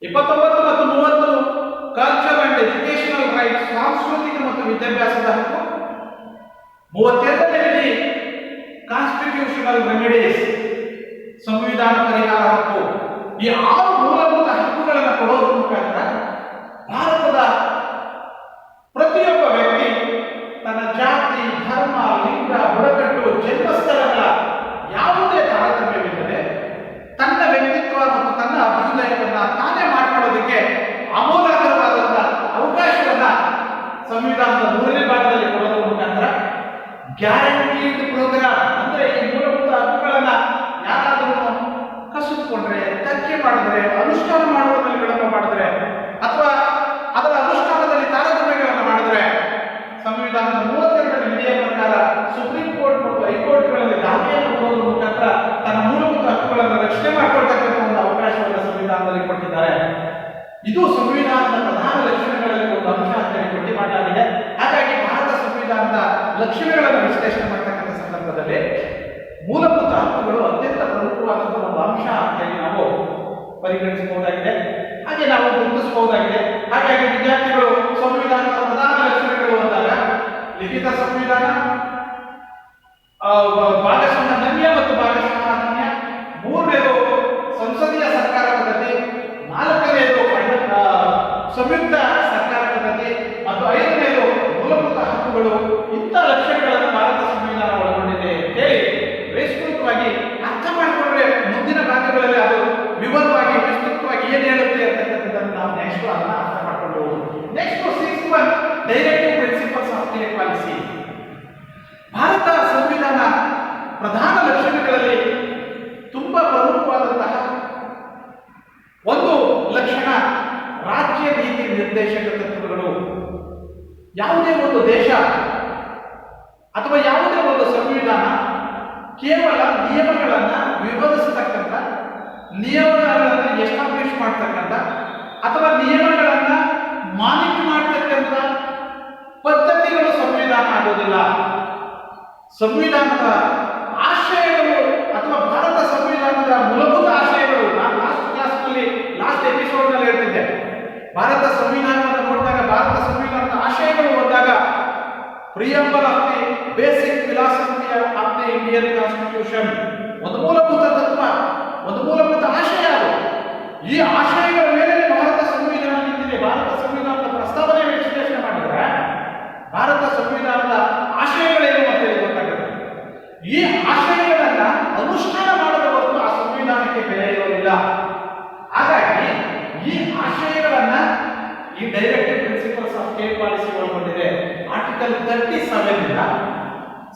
29 ಮತ್ತು 30 ಕಲ್ಚರ್ ಅಂಡ್ ಎಜುಕೇಶನಲ್ ರೈಟ್, ಸಾಂಸ್ಕೃತಿಕ ಮತ್ತು ವಿದ್ಯಾಭ್ಯಾಸದ ಹಕ್ಕು. 32ನೇ ವಿಧಿ ಕಾನ್ಸ್ಟಿಟ್ಯೂಷನಲ್ ರೆಮಿಡೀಸ್, ಸಂವಿಧಾನ ಪರಿಹಾರ ಹಕ್ಕು. ಈ 6 ಮೂಲಭೂತ ಹಕ್ಕುಗಳನ್ನು ಕೊಡೋದ್ರ ಮುಖಾಂತರ ಭಾರತದ ಪ್ರತಿಯೊಬ್ಬ ವ್ಯಕ್ತಿ ತನ್ನ ಜಾತಿ, ಧರ್ಮ, ಲಿಂಗ, ಬುಡಕಟ್ಟು, ಜನ್ಮಸ್ಥಳಗಳ ಯಾವುದೇ ತಾರತಮ್ಯವಿಲ್ಲದೆ ತನ್ನ ವ್ಯಕ್ತಿತ್ವ ಮತ್ತು ತನ್ನ ಅಭ್ಯುದಯವನ್ನು ತಾನೇ ಮಾಡಿಕೊಳ್ಳೋದಕ್ಕೆ ಅಮೂಲಾಗ್ರವಾದಂತಹ ಅವಕಾಶವನ್ನ ಸಂವಿಧಾನದ 3ನೇ ಭಾಗದಲ್ಲಿ ಗ್ಯಾರಂಟೀಡ್ ಪ್ರೋಗ್ರಾಮ್ ಅಂದ್ರೆ ಈ ಮೂಲಭೂತ ಹಕ್ಕುಗಳನ್ನ ಯಾರಾದರೂ ಕಸಿದುಕೊಂಡ್ರೆ, ಧಕ್ಕೆ ಮಾಡಿದ್ರೆ, ಅನುಷ್ಠಾನ ಮಾಡುವುದರಲ್ಲಿ ವಿಳಂಬ ಮಾಡಿದ್ರೆ ಅಥವಾ ಅದರ ಅನುಷ್ಠಾನದಲ್ಲಿ ತಾರತಮ್ಯಗಳನ್ನು ಮಾಡಿದ್ರೆ ಸಂವಿಧಾನದ 32ನೇ ವಿಧಿಯ ಪ್ರಕಾರ ಸುಪ್ರೀಂ ಕೋರ್ಟ್ ಮತ್ತು ಹೈಕೋರ್ಟ್ಗಳಲ್ಲಿ ದಾವೆಯನ್ನು ಕೊಡುವುದರ ಮುಖಾಂತರ ತನ್ನ ಮೂಲಭೂತ ಹಕ್ಕುಗಳನ್ನು ರಕ್ಷಣೆ ಮಾಡಿಕೊಳ್ತಕ್ಕಂಥ ಒಂದು ಅವಕಾಶವನ್ನು ಸಂವಿಧಾನದಲ್ಲಿ ಕೊಟ್ಟಿದ್ದಾರೆ. ಇದು ಸಂವಿಧಾನದ ಪ್ರಧಾನ ಲಕ್ಷಣಗಳಲ್ಲಿ ಒಂದು ಅಂಶ ಅಂತ ಹೇಳಿ ಪಟ್ಟಿ ಮಾಡಲಾಗಿದೆ. ಹಾಗಾಗಿ ಭಾರತ ಸಂವಿಧಾನದ ಲಕ್ಷಣಗಳನ್ನು ವಿಶ್ಲೇಷಣೆ ಮಾಡತಕ್ಕಂಥ ಸಂದರ್ಭದಲ್ಲಿ ಮೂಲಭೂತ ಹಕ್ಕುಗಳು ಅತ್ಯಂತ ಪ್ರಮುಖವಾದಂತಹ ಒಂದು ಅಂಶ ಅಂತ ಹೇಳಿ ನಾವು ಪರಿಗಣಿಸಬಹುದಾಗಿದೆ, ಹಾಗೆ ನಾವು ಗುರುತಿಸಬಹುದಾಗಿದೆ. ಹಾಗಾಗಿ ವಿದ್ಯಾರ್ಥಿಗಳು ಸಂವಿಧಾನದ ಪ್ರಧಾನ ಲಕ್ಷಣಗಳು ಅಂದಾಗ ಲಿಖಿತ ಸಂವಿಧಾನ, ಭಾಗಶಃ ನಮ್ಯ ಮತ್ತು ಭಾಗಶಃ ಅನನ್ಯ, ಮೂರನೇದು ಸಂಸದೀಯ ಸರ್ಕಾರ ಪದ್ಧತಿ, ನಾಲ್ಕನೇದು ಸಂಯುಕ್ತ ಸರ್ಕಾರ ಪದ್ಧತಿ ಮತ್ತು ಐದನೇದು ಮೂಲಭೂತ ಹಕ್ಕುಗಳು. ಇಂಥ ಲಕ್ಷಣಗಳನ್ನು ಭಾರತ ಸಂವಿಧಾನ ಒಳಗೊಂಡಿದೆ ಹೇಳಿ ವಿಸ್ತೃತವಾಗಿ ಅರ್ಥ ಮಾಡಿಕೊಂಡ್ರೆ ಮುಂದಿನ ಭಾಗಗಳಲ್ಲಿ ಅದು ವಿವರವಾಗಿ ವಿಸ್ತೃತವಾಗಿ ಏನು ಹೇಳುತ್ತೆ ಅಂತಕ್ಕಂಥದ್ದನ್ನು ನಾವು ನೆಕ್ಸ್ಟ್ ಅದನ್ನ ಅರ್ಥ ಮಾಡ್ಕೊಂಡು ಹೋಗೋದು. Next 6 directive principles of state policy. Bharat ಸಂವಿಧಾನ ಪ್ರಧಾನ ಲಕ್ಷಣಗಳಲ್ಲಿ ತುಂಬಾ ಪ್ರಮುಖವಾದಂತಹ ಒಂದು ಲಕ್ಷಣ ರಾಜ್ಯ ನೀತಿ ನಿರ್ದೇಶಕ ತತ್ವಗಳು. ಯಾವುದೇ ಒಂದು ದೇಶ ಅಥವಾ ಯಾವುದೇ ಒಂದು ಸಂವಿಧಾನ ಕೇವಲ ನಿಯಮಗಳನ್ನ ವಿವರಿಸತಕ್ಕಂಥ, ನಿಯಮಗಳನ್ನು ಎಸ್ಟಾಬ್ಲಿಷ್ ಮಾಡ್ತಕ್ಕಂಥ ಅಥವಾ ನಿಯಮಗಳನ್ನ ಮಾನಿಟರ್ ಮಾಡ್ತಕ್ಕಂಥ ಪದ್ಧತಿಗಳು ಸಂವಿಧಾನ ಆಗೋದಿಲ್ಲ. ಸಂವಿಧಾನದ ಆಶಯಗಳು ಅಥವಾ ಭಾರತ ಸಂವಿಧಾನದ ಮೂಲಭೂತ ಆಶಯಗಳು, ನಾನು ಲಾಸ್ಟ್ ಎಪಿಸೋಡ್ ನಲ್ಲಿ ಹೇಳ್ತಿದ್ದೆ, ಭಾರತ ಸಂವಿಧಾನವನ್ನು ನೋಡಿದಾಗ ಭಾರತ ಸಂವಿಧಾನದ ಆಶಯಗಳು ಬಂದಾಗ preamble of the basic philosophy of the Indian constitution ಒಂದು ಮೂಲಭೂತ ತತ್ವ, ಒಂದು ಮೂಲಭೂತ ಆಶಯ. ಅದು ಈ ಆಶಯಗಳ ಮೇಲೆ ಭಾರತ ಸಂವಿಧಾನ ನಿಂತಿದೆ. ಭಾರತ ಸಂವಿಧಾನದ ಪ್ರಸ್ತಾವನೆ ವಿಶ್ಲೇಷಣೆ ಮಾಡಿದ್ರೆ ಭಾರತ ಸಂವಿಧಾನದ ಆಶಯಗಳೇನು ಅಂತ ಹೇಳಿ ಗೊತ್ತಾಗುತ್ತೆ. ಈ ಆಶಯಗಳನ್ನ ಅನುಷ್ಠಾನ ಮಾಡದ ಹೊರತು ಆ ಸಂವಿಧಾನಕ್ಕೆ ಬೆಲೆ ಇರೋದಿಲ್ಲ. ಹಾಗಾಗಿ ಈ ಆಶಯಗಳನ್ನ ಈ directive principles of state policy ಒಳಗೊಂಡಿದೆ. ಆರ್ಟಿಕಲ್ 37 ಇಂದ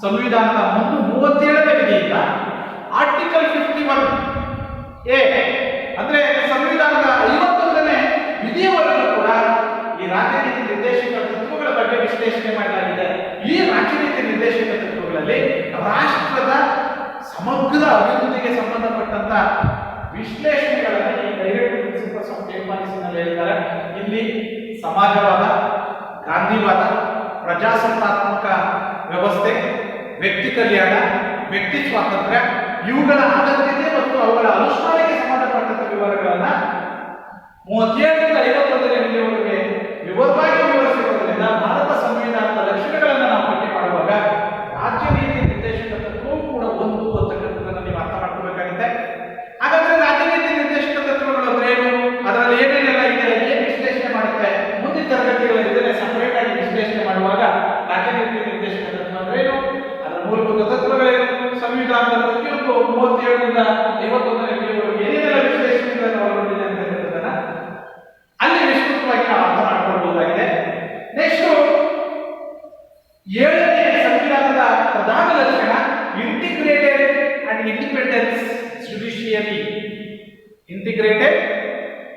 ಸಂವಿಧಾನದ 37ನೇ ವಿಧಿಯಿಂದ ಆರ್ಟಿಕಲ್ 51A ಅಂದ್ರೆ ಸಂವಿಧಾನದ 51ನೇ ವಿಧಿಯವರೆಗೂ ಕೂಡ ಈ ರಾಜ್ಯ ನೀತಿ ನಿರ್ದೇಶಕ ತತ್ವಗಳ ಬಗ್ಗೆ ವಿಶ್ಲೇಷಣೆ ಮಾಡಲಾಗಿದೆ. ಈ ರಾಜ್ಯ ನೀತಿ ನಿರ್ದೇಶಕ ತತ್ವಗಳಲ್ಲಿ ರಾಷ್ಟ್ರದ ಸಮಗ್ರ ಅಭಿವೃದ್ಧಿಗೆ ಸಂಬಂಧಪಟ್ಟಂತ ವಿಶ್ಲೇಷಣೆಗಳನ್ನು ಈ ಡೈರೆಕ್ಟಿವ್ ಪ್ರಿನ್ಸಿಪಲ್ಸ್ ಆಫ್ ಸ್ಟೇಟ್ ಪಾಲಿಸಿನಲ್ಲಿ ಹೇಳಿದ್ದಾರೆ. ಇಲ್ಲಿ ಸಮಾಜವಾದ, ಗಾಂಧಿವಾದ, ಪ್ರಜಾಸತ್ತಾತ್ಮಕ ವ್ಯವಸ್ಥೆ, ವ್ಯಕ್ತಿ ಕಲ್ಯಾಣ, ವ್ಯಕ್ತಿ ಸ್ವಾತಂತ್ರ್ಯ ಇವುಗಳ ಅಗತ್ಯತೆ ಮತ್ತು ಅವುಗಳ ಅನುಷ್ಠಾನಕ್ಕೆ ಸಂಬಂಧಪಟ್ಟಂತ ವಿವರಗಳನ್ನ 37ರಿಂದ 51ನೇ ವಿಧಿಯವರೆಗೆ ವಿವರವಾಗಿ ವಿವರಿಸಿರುವುದರಿಂದ ಭಾರತ ಸಂವಿಧಾನದ ಲಕ್ಷಣಗಳನ್ನು ನಾವು ಪಟ್ಟಿ ಮಾಡುವಾಗ ರಾಜ್ಯ ನೀತಿ ನಿರ್ದೇಶಕ ತತ್ವವು ಕೂಡ ಒಂದು ಅಂತಕ್ಕಂಥದ್ದನ್ನು ನೀವು ಅರ್ಥ ಮಾಡ್ಕೋಬೇಕಾಗುತ್ತೆ. ಹಾಗಾದ್ರೆ ರಾಜ್ಯ ನೀತಿ ನಿರ್ದೇಶಕ ತತ್ವಗಳು ಅಂದ್ರೆ ಏನು, ಅದರಲ್ಲಿ ಏನೇನೆಲ್ಲ ಇದೆ, ಏನು ವಿಶ್ಲೇಷಣೆ ಮಾಡುತ್ತೆ, ಮುಂದಿನ ತರಗತಿಗಳಲ್ಲಿ ಇದನ್ನೇ ಸಪರೇಟ್ ಆಗಿ ವಿಶ್ಲೇಷಣೆ ಮಾಡುವಾಗ ರಾಜ್ಯ ನೀತಿ ನಿರ್ದೇಶಕ ತತ್ವ ಅಂದ್ರೆ ಏನು, ಅದರ ಮೂಲಭೂತ ತತ್ವಗಳೇನು, ಸಂವಿಧಾನದ ಪ್ರತಿಯೊಂದು 37ರಿಂದ 51ನೇ ವಿಧಿಯವರೆಗೆ ಏನೇನೆಲ್ಲ ವಿಶ್ಲೇಷಣೆಗಳನ್ನು ಒಳಗೊಂಡಿದೆ ಅಂತಕ್ಕಂಥದ್ದನ್ನ ಅಲ್ಲಿ ವಿಸ್ತೃತವಾಗಿ ನಾವು ಅರ್ಥ ಮಾಡ್ಕೊಳ್ಬಹುದಾಗಿದೆ. ನೆಕ್ಸ್ಟ್ 7ನೇ ಸಂವಿಧಾನದ ಪ್ರಧಾನ ಲಕ್ಷಣ integrated and independence judiciary. Integrated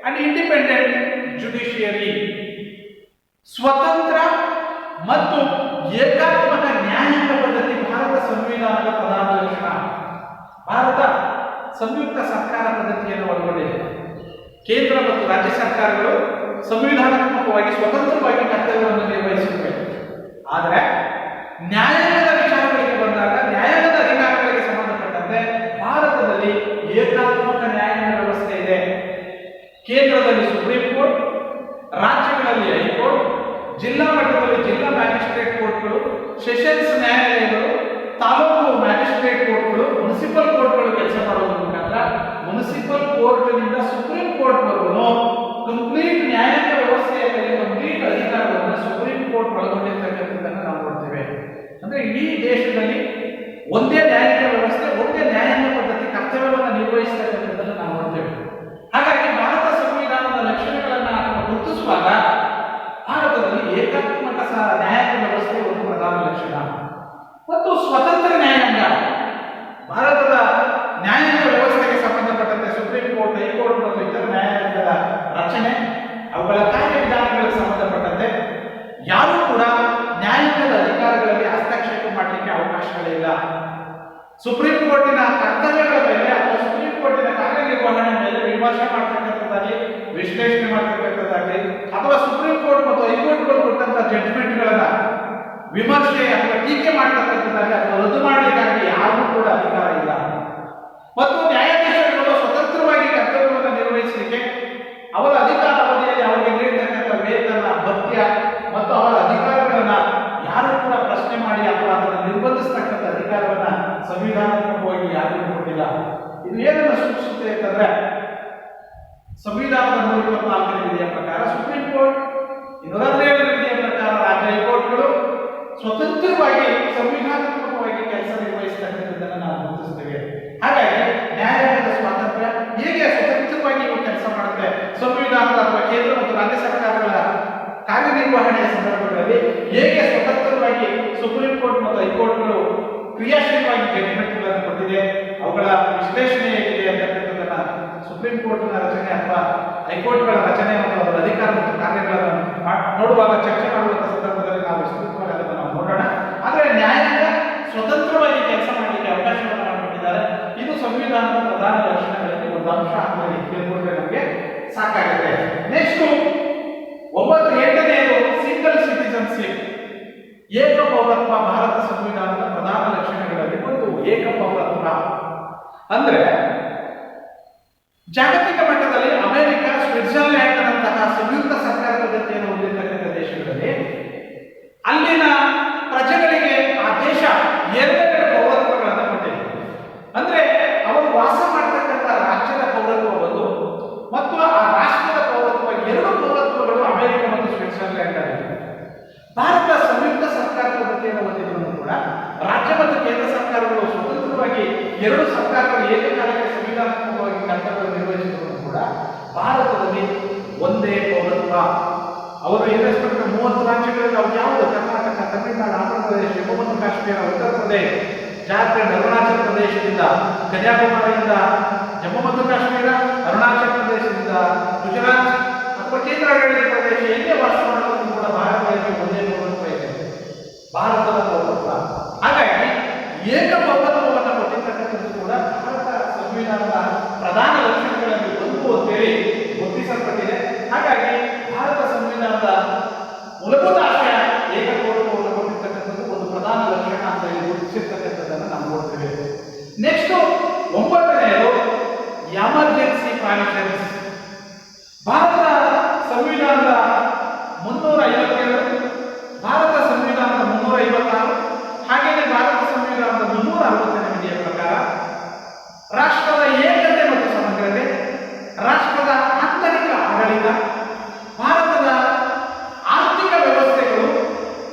and independent judiciary, ಸ್ವತಂತ್ರ ಮತ್ತು ಏಕಾತ್ಮಕ ನ್ಯಾಯಾಂಗ ಪದ್ಧತಿ ಭಾರತ ಸಂವಿಧಾನದ ಪ್ರಧಾನ ಲಕ್ಷಣ. ಭಾರತ ಸಂಯುಕ್ತ ಸರ್ಕಾರ ಪದ್ಧತಿಯನ್ನು ಒಳಗೊಂಡಿದೆ. ಕೇಂದ್ರ ಮತ್ತು ರಾಜ್ಯ ಸರ್ಕಾರಗಳು ಸಂವಿಧಾನಾತ್ಮಕವಾಗಿ ಸ್ವತಂತ್ರವಾಗಿ ಕರ್ತವ್ಯವನ್ನು ನಿರ್ವಹಿಸುತ್ತವೆ. ಆದರೆ ನ್ಯಾಯಾಂಗದ ವಿಚಾರಗಳಿಗೆ ಬಂದಾಗ ನ್ಯಾಯಾಂಗದ ಅಧಿಕಾರಗಳಿಗೆ ಸಂಬಂಧಪಟ್ಟಂತೆ ಭಾರತದಲ್ಲಿ ಏಕಾತ್ಮಕ ನ್ಯಾಯಾಂಗ ವ್ಯವಸ್ಥೆ ಇದೆ. ಕೇಂದ್ರದಲ್ಲಿ ಸುಪ್ರೀಂ ಕೋರ್ಟ್, ರಾಜ್ಯಗಳಲ್ಲಿ ಹೈಕೋರ್ಟ್, ಜಿಲ್ಲಾ ಮಟ್ಟದಲ್ಲಿ ಜಿಲ್ಲಾ ಮ್ಯಾಜಿಸ್ಟ್ರೇಟ್ ಕೋರ್ಟ್ಗಳು, ಸೆಷನ್ಸ್ ನ್ಯಾಯಾಲಯಗಳು, ತಾಲೂಕು ಮ್ಯಾಜಿಸ್ಟ್ರೇಟ್ ಕೋರ್ಟ್ಗಳು, ಮುನ್ಸಿಪಲ್ ಕೋರ್ಟ್ಗಳು ಕೆಲಸ ಮಾಡುವುದರ ಮುಖಾಂತರ ಮುನ್ಸಿಪಲ್ ಕೋರ್ಟ್ನಿಂದ ಸುಪ್ರೀಂ ಕೋರ್ಟ್ವರೆಗೂ ಕಂಪ್ಲೀಟ್ ನ್ಯಾಯಾಂಗ ವ್ಯವಸ್ಥೆಯ ಮೇಲೆ ಕಂಪ್ಲೀಟ್ ಅಧಿಕಾರವನ್ನು ಸುಪ್ರೀಂ ಕೋರ್ಟ್ ಒಳಗೊಂಡಿರ್ತಕ್ಕಂಥದ್ದನ್ನು ನಾವು ನೋಡ್ತೇವೆ. ಅಂದ್ರೆ ಇಡೀ ದೇಶದಲ್ಲಿ ಒಂದೇ ನ್ಯಾಯಾಂಗ ವ್ಯವಸ್ಥೆ, ಒಂದೇ ನ್ಯಾಯಾಂಗ ಪದ್ಧತಿ ಕರ್ತವ್ಯವನ್ನು ನಿರ್ವಹಿಸತಕ್ಕಂಥದ್ದನ್ನು ನಾವು ನೋಡ್ತೇವೆ. ಹಾಗಾಗಿ ಭಾರತ ಸಂವಿಧಾನದ ಲಕ್ಷಣಗಳನ್ನು ನಾವು ಗುರುತಿಸುವಾಗ ಭಾರತದಲ್ಲಿ ಏಕಾತ್ಮಕ ನ್ಯಾಯಾಂಗ ವ್ಯವಸ್ಥೆ ಒಂದು ಪ್ರಧಾನ ಲಕ್ಷಣ. ಮತ್ತು ಸುಪ್ರೀಂ ಕೋರ್ಟಿನ ಕರ್ತವ್ಯಗಳ ಮೇಲೆ ಅಥವಾ ಸುಪ್ರೀಂ ಕೋರ್ಟಿನ ಕಾರ್ಯನಿರ್ವಹಣೆ ಮೇಲೆ ವಿಮರ್ಶೆ ಮಾಡ್ತಕ್ಕಂಥದ್ದಾಗಲಿ, ವಿಶ್ಲೇಷಣೆ ಮಾಡ್ತಕ್ಕಂಥದ್ದಾಗಲಿ, ಅಥವಾ ಸುಪ್ರೀಂ ಕೋರ್ಟ್ ಮತ್ತು ಹೈಕೋರ್ಟ್ಗಳು ಕೊಟ್ಟಂತ ಜಡ್ಜ್ಮೆಂಟ್ಗಳನ್ನ ವಿಮರ್ಶೆ ಅಥವಾ ಟೀಕೆ ಮಾಡ್ತಕ್ಕಂಥದ್ದಾಗಲಿ ಅಥವಾ ರದ್ದು ಮಾಡಲಿಕ್ಕಾಗಿ ಯಾರಿಗೂ ಕೂಡ ಅಧಿಕಾರ ಇಲ್ಲ. ಮತ್ತು ನ್ಯಾಯಾಧೀಶರುಗಳು ಸ್ವತಂತ್ರವಾಗಿ ಕರ್ತವ್ಯವನ್ನು ನಿರ್ವಹಿಸಲಿಕ್ಕೆ ಅವರ ಅಧಿಕಾರ ಅವಧಿಯಲ್ಲಿ ಅವರಿಗೆ ನೀಡತಕ್ಕಂಥ ವೇತನ, ಭತ್ಯ ಮತ್ತು ಅವರ ಅಧಿಕಾರಗಳನ್ನ ಯಾರು ಕೂಡ ಪ್ರಶ್ನೆ ಮಾಡಿ ಅಥವಾ ಅದನ್ನು ನಿರ್ಬಂಧಿಸತಕ್ಕಂಥ ಅಧಿಕಾರವನ್ನ ಸಂವಿಧಾನಾತ್ಮಕವಾಗಿ ಯಾರಿಗೂ ಕೊಟ್ಟಿಲ್ಲ. ಇದು ಏನನ್ನ ಸೂಚಿಸುತ್ತೆ ಅಂತಂದ್ರೆ, ಸಂವಿಧಾನದ 124ನೇ ವಿಧಿಯ ಪ್ರಕಾರ ಸುಪ್ರೀಂ ಕೋರ್ಟ್, 217ನೇ ವಿಧಿಯ ಪ್ರಕಾರ ರಾಜ್ಯ ಹೈಕೋರ್ಟ್ಗಳು ಸ್ವತಂತ್ರವಾಗಿ ಸಂವಿಧಾನಾತ್ಮಕವಾಗಿ ಕೆಲಸ ನಿರ್ವಹಿಸತಕ್ಕಂಥದ್ದನ್ನು ನಾವು ಗುರುತಿಸ್ತೇವೆ. ಹಾಗಾಗಿ ನ್ಯಾಯಾಲಯದ ಸ್ವಾತಂತ್ರ್ಯ ಹೇಗೆ ಸ್ವತಂತ್ರವಾಗಿ ಇವು ಕೆಲಸ ಮಾಡುತ್ತೆ, ಸಂವಿಧಾನದ ಅಥವಾ ಕೇಂದ್ರ ಮತ್ತು ರಾಜ್ಯ ಸರ್ಕಾರಗಳ ಕಾರ್ಯನಿರ್ವಹಣೆಯ ಸಂದರ್ಭಗಳಲ್ಲಿ ಹೇಗೆ ಸ್ವತಂತ್ರವಾಗಿ ಸುಪ್ರೀಂ ಕೋರ್ಟ್ ಮತ್ತು ಹೈಕೋರ್ಟ್ಗಳು ಕ್ರಿಯಾಶೀಲವಾಗಿ ಜಡ್ಜ್ಮೆಂಟ್ಗಳನ್ನು ಕೊಟ್ಟಿದೆ, ಅವುಗಳ ವಿಶ್ಲೇಷಣೆ ಹೇಗಿದೆ ಅಂತಕ್ಕಂಥದ್ದನ್ನ ಸುಪ್ರೀಂ ಕೋರ್ಟ್ನ ರಚನೆ ಅಥವಾ ಹೈಕೋರ್ಟ್ಗಳ ರಚನೆ ಮತ್ತು ಅದರ ಅಧಿಕಾರ ಮತ್ತು ಕಾರ್ಯಗಳನ್ನು ನೋಡುವಾಗ, ಚರ್ಚೆ ಮಾಡುವಂತಹ ಸಂದರ್ಭದಲ್ಲಿ ನಾವು ವಿಸ್ತೃತವಾಗಿ ಅದನ್ನು ನಾವು ನೋಡೋಣ. ಆದರೆ ನ್ಯಾಯಾಂಗ ಸ್ವತಂತ್ರವಾಗಿ ಕೆಲಸ ಮಾಡಲಿಕ್ಕೆ ಅವಕಾಶವನ್ನು ಮಾಡಿಕೊಟ್ಟಿದ್ದಾರೆ. ಇದು ಸಂವಿಧಾನದ ಪ್ರಧಾನ ಲಕ್ಷಣಗಳಲ್ಲಿ ಒಂದು ಅಂಶ ಅಂತ ತಿಳ್ಕೊಂಡ್ರೆ ನಮಗೆ ಸಾಕಾಗುತ್ತೆ. ನೆಕ್ಸ್ಟ್ 8ನೇದು ಸಿಂಗಲ್ ಸಿಟಿಜನ್ಶಿಪ್, ಏಕ ಪೌರತ್ವ. ಭಾರತ ಸಂವಿಧಾನದ ಪ್ರಧಾನ ಲಕ್ಷಣಗಳಲ್ಲಿ ಒಂದು ಏಕ ಪೌರತ್ವ. ಅಂದ್ರೆ ಜಾಗತಿಕ ಮಟ್ಟದಲ್ಲಿ ಅಮೆರಿಕ, ಸ್ವಿಟ್ಜರ್ಲ್ಯಾಂಡ್ ನಂತಹ ಸಂಯುಕ್ತ ಸರ್ಕಾರ ಪದ್ಧತಿಯನ್ನು ಹೊಂದಿರತಕ್ಕಂಥ ದೇಶಗಳಲ್ಲಿ ಅಲ್ಲಿನ ಪ್ರಜೆಗಳಿಗೆ ಆ ದೇಶ ಎರಡೆರಡು ಪೌರತ್ವಗಳನ್ನು ಕೊಟ್ಟಿದೆ. ಅಂದ್ರೆ ಅವರು ವಾಸ ಮಾಡತಕ್ಕಂಥ ರಾಜ್ಯದ ಪೌರತ್ವ ಒಂದು ಮತ್ತು ಆ ರಾಷ್ಟ್ರದ ಪೌರತ್ವ, ಎರಡು ಪೌರತ್ವಗಳು ಅಮೆರಿಕ ಮತ್ತು ಸ್ವಿಟ್ಜರ್ಲ್ಯಾಂಡ್ ಆಗಿದೆ. ಭಾರತ ಸಂಯುಕ್ತ ಸರ್ಕಾರ ಪದ್ಧತಿಯನ್ನು ಹೊಂದಿದ್ರು ಕೂಡ ರಾಜ್ಯ ಮತ್ತು ಕೇಂದ್ರ ಸರ್ಕಾರಗಳು ಸ್ವತಂತ್ರವಾಗಿ ಎರಡು ಸರ್ಕಾರಗಳು ಏಕಕಾಲಕ್ಕೆ ಸಂವಿಧಾನಾತ್ಮಕವಾಗಿ ಕರ್ತವ್ಯ ನಿರ್ವಹಿಸಿದ್ರು ಕೂಡ ಭಾರತದಲ್ಲಿ ಒಂದೇ ಪೌರತ್ವ. ಅವರು ಇರತಕ್ಕಂಥ 30 ರಾಜ್ಯಗಳಲ್ಲಿ ಅವ್ರು ಯಾವುದು ಕರ್ನಾಟಕ, ತಮಿಳುನಾಡು, ಆಂಧ್ರ ಪ್ರದೇಶ, ಜಮ್ಮು ಮತ್ತು ಕಾಶ್ಮೀರ, ಉತ್ತರ ಪ್ರದೇಶ, ಜಾರ್ಖಂಡ್, ಅರುಣಾಚಲ ಪ್ರದೇಶದಿಂದ, ಕನ್ಯಾಕುಮಾರಿಯಿಂದ ಜಮ್ಮು ಮತ್ತು ಕಾಶ್ಮೀರ, ಅರುಣಾಚಲ ಪ್ರದೇಶದಿಂದ ಗುಜರಾತ್ ಅಥವಾ ಕೇಂದ್ರಾಡಳಿತ ಪ್ರದೇಶ ಎಲ್ಲೇ ವಾಸ ಮಾಡೋದು ಕೂಡ ಭಾರತದಲ್ಲಿ ಒಂದೇ ಪೌರತ್ವ ಇದೆ, ಭಾರತದ ಪೌರತ್ವ. ಹಾಗಾಗಿ ಏಕ ಪೌರತ್ವವನ್ನು ಕೊಟ್ಟಿರ್ತಕ್ಕಂಥದ್ದು ಕೂಡ ಭಾರತ ಸಂವಿಧಾನದ ಪ್ರಧಾನ ಲಕ್ಷಣಗಳಲ್ಲಿ ಒಂದು ಅಂತೇಳಿ ಗುರುತಿಸಲ್ಪಟ್ಟಿದೆ. ಹಾಗಾಗಿ ಭಾರತ ಸಂವಿಧಾನದ ಮೂಲಭೂತ ಆಶಯ ಏಕ ಪೌರತ್ವವನ್ನು ಕೊಟ್ಟಿರ್ತಕ್ಕಂಥದ್ದು ಒಂದು ಪ್ರಧಾನ ಲಕ್ಷಣ ಅಂತ ಹೇಳಿ ಗುರುತಿಸಿರ್ತಕ್ಕಂಥದ್ದನ್ನು ನಾವು ನೋಡ್ತೇವೆ. ನೆಕ್ಸ್ಟ್ 9ನೇದು ಎಮರ್ಜೆನ್ಸಿ ಪ್ರಾವಿಷನ್ಸ್. ಭಾರತ ಸಂವಿಧಾನದ 352, ಭಾರತ ಸಂವಿಧಾನದ 356, ಹಾಗೆಯೇ ಭಾರತ ಸಂವಿಧಾನದ 360ನೇ ವಿಧಿಯ ಪ್ರಕಾರ ರಾಷ್ಟ್ರದ ಏಕತೆ ಮತ್ತು ಸಮಗ್ರತೆ, ರಾಷ್ಟ್ರದ ಆಂತರಿಕ ಆಡಳಿತ, ಭಾರತದ ಆರ್ಥಿಕ ವ್ಯವಸ್ಥೆಗಳು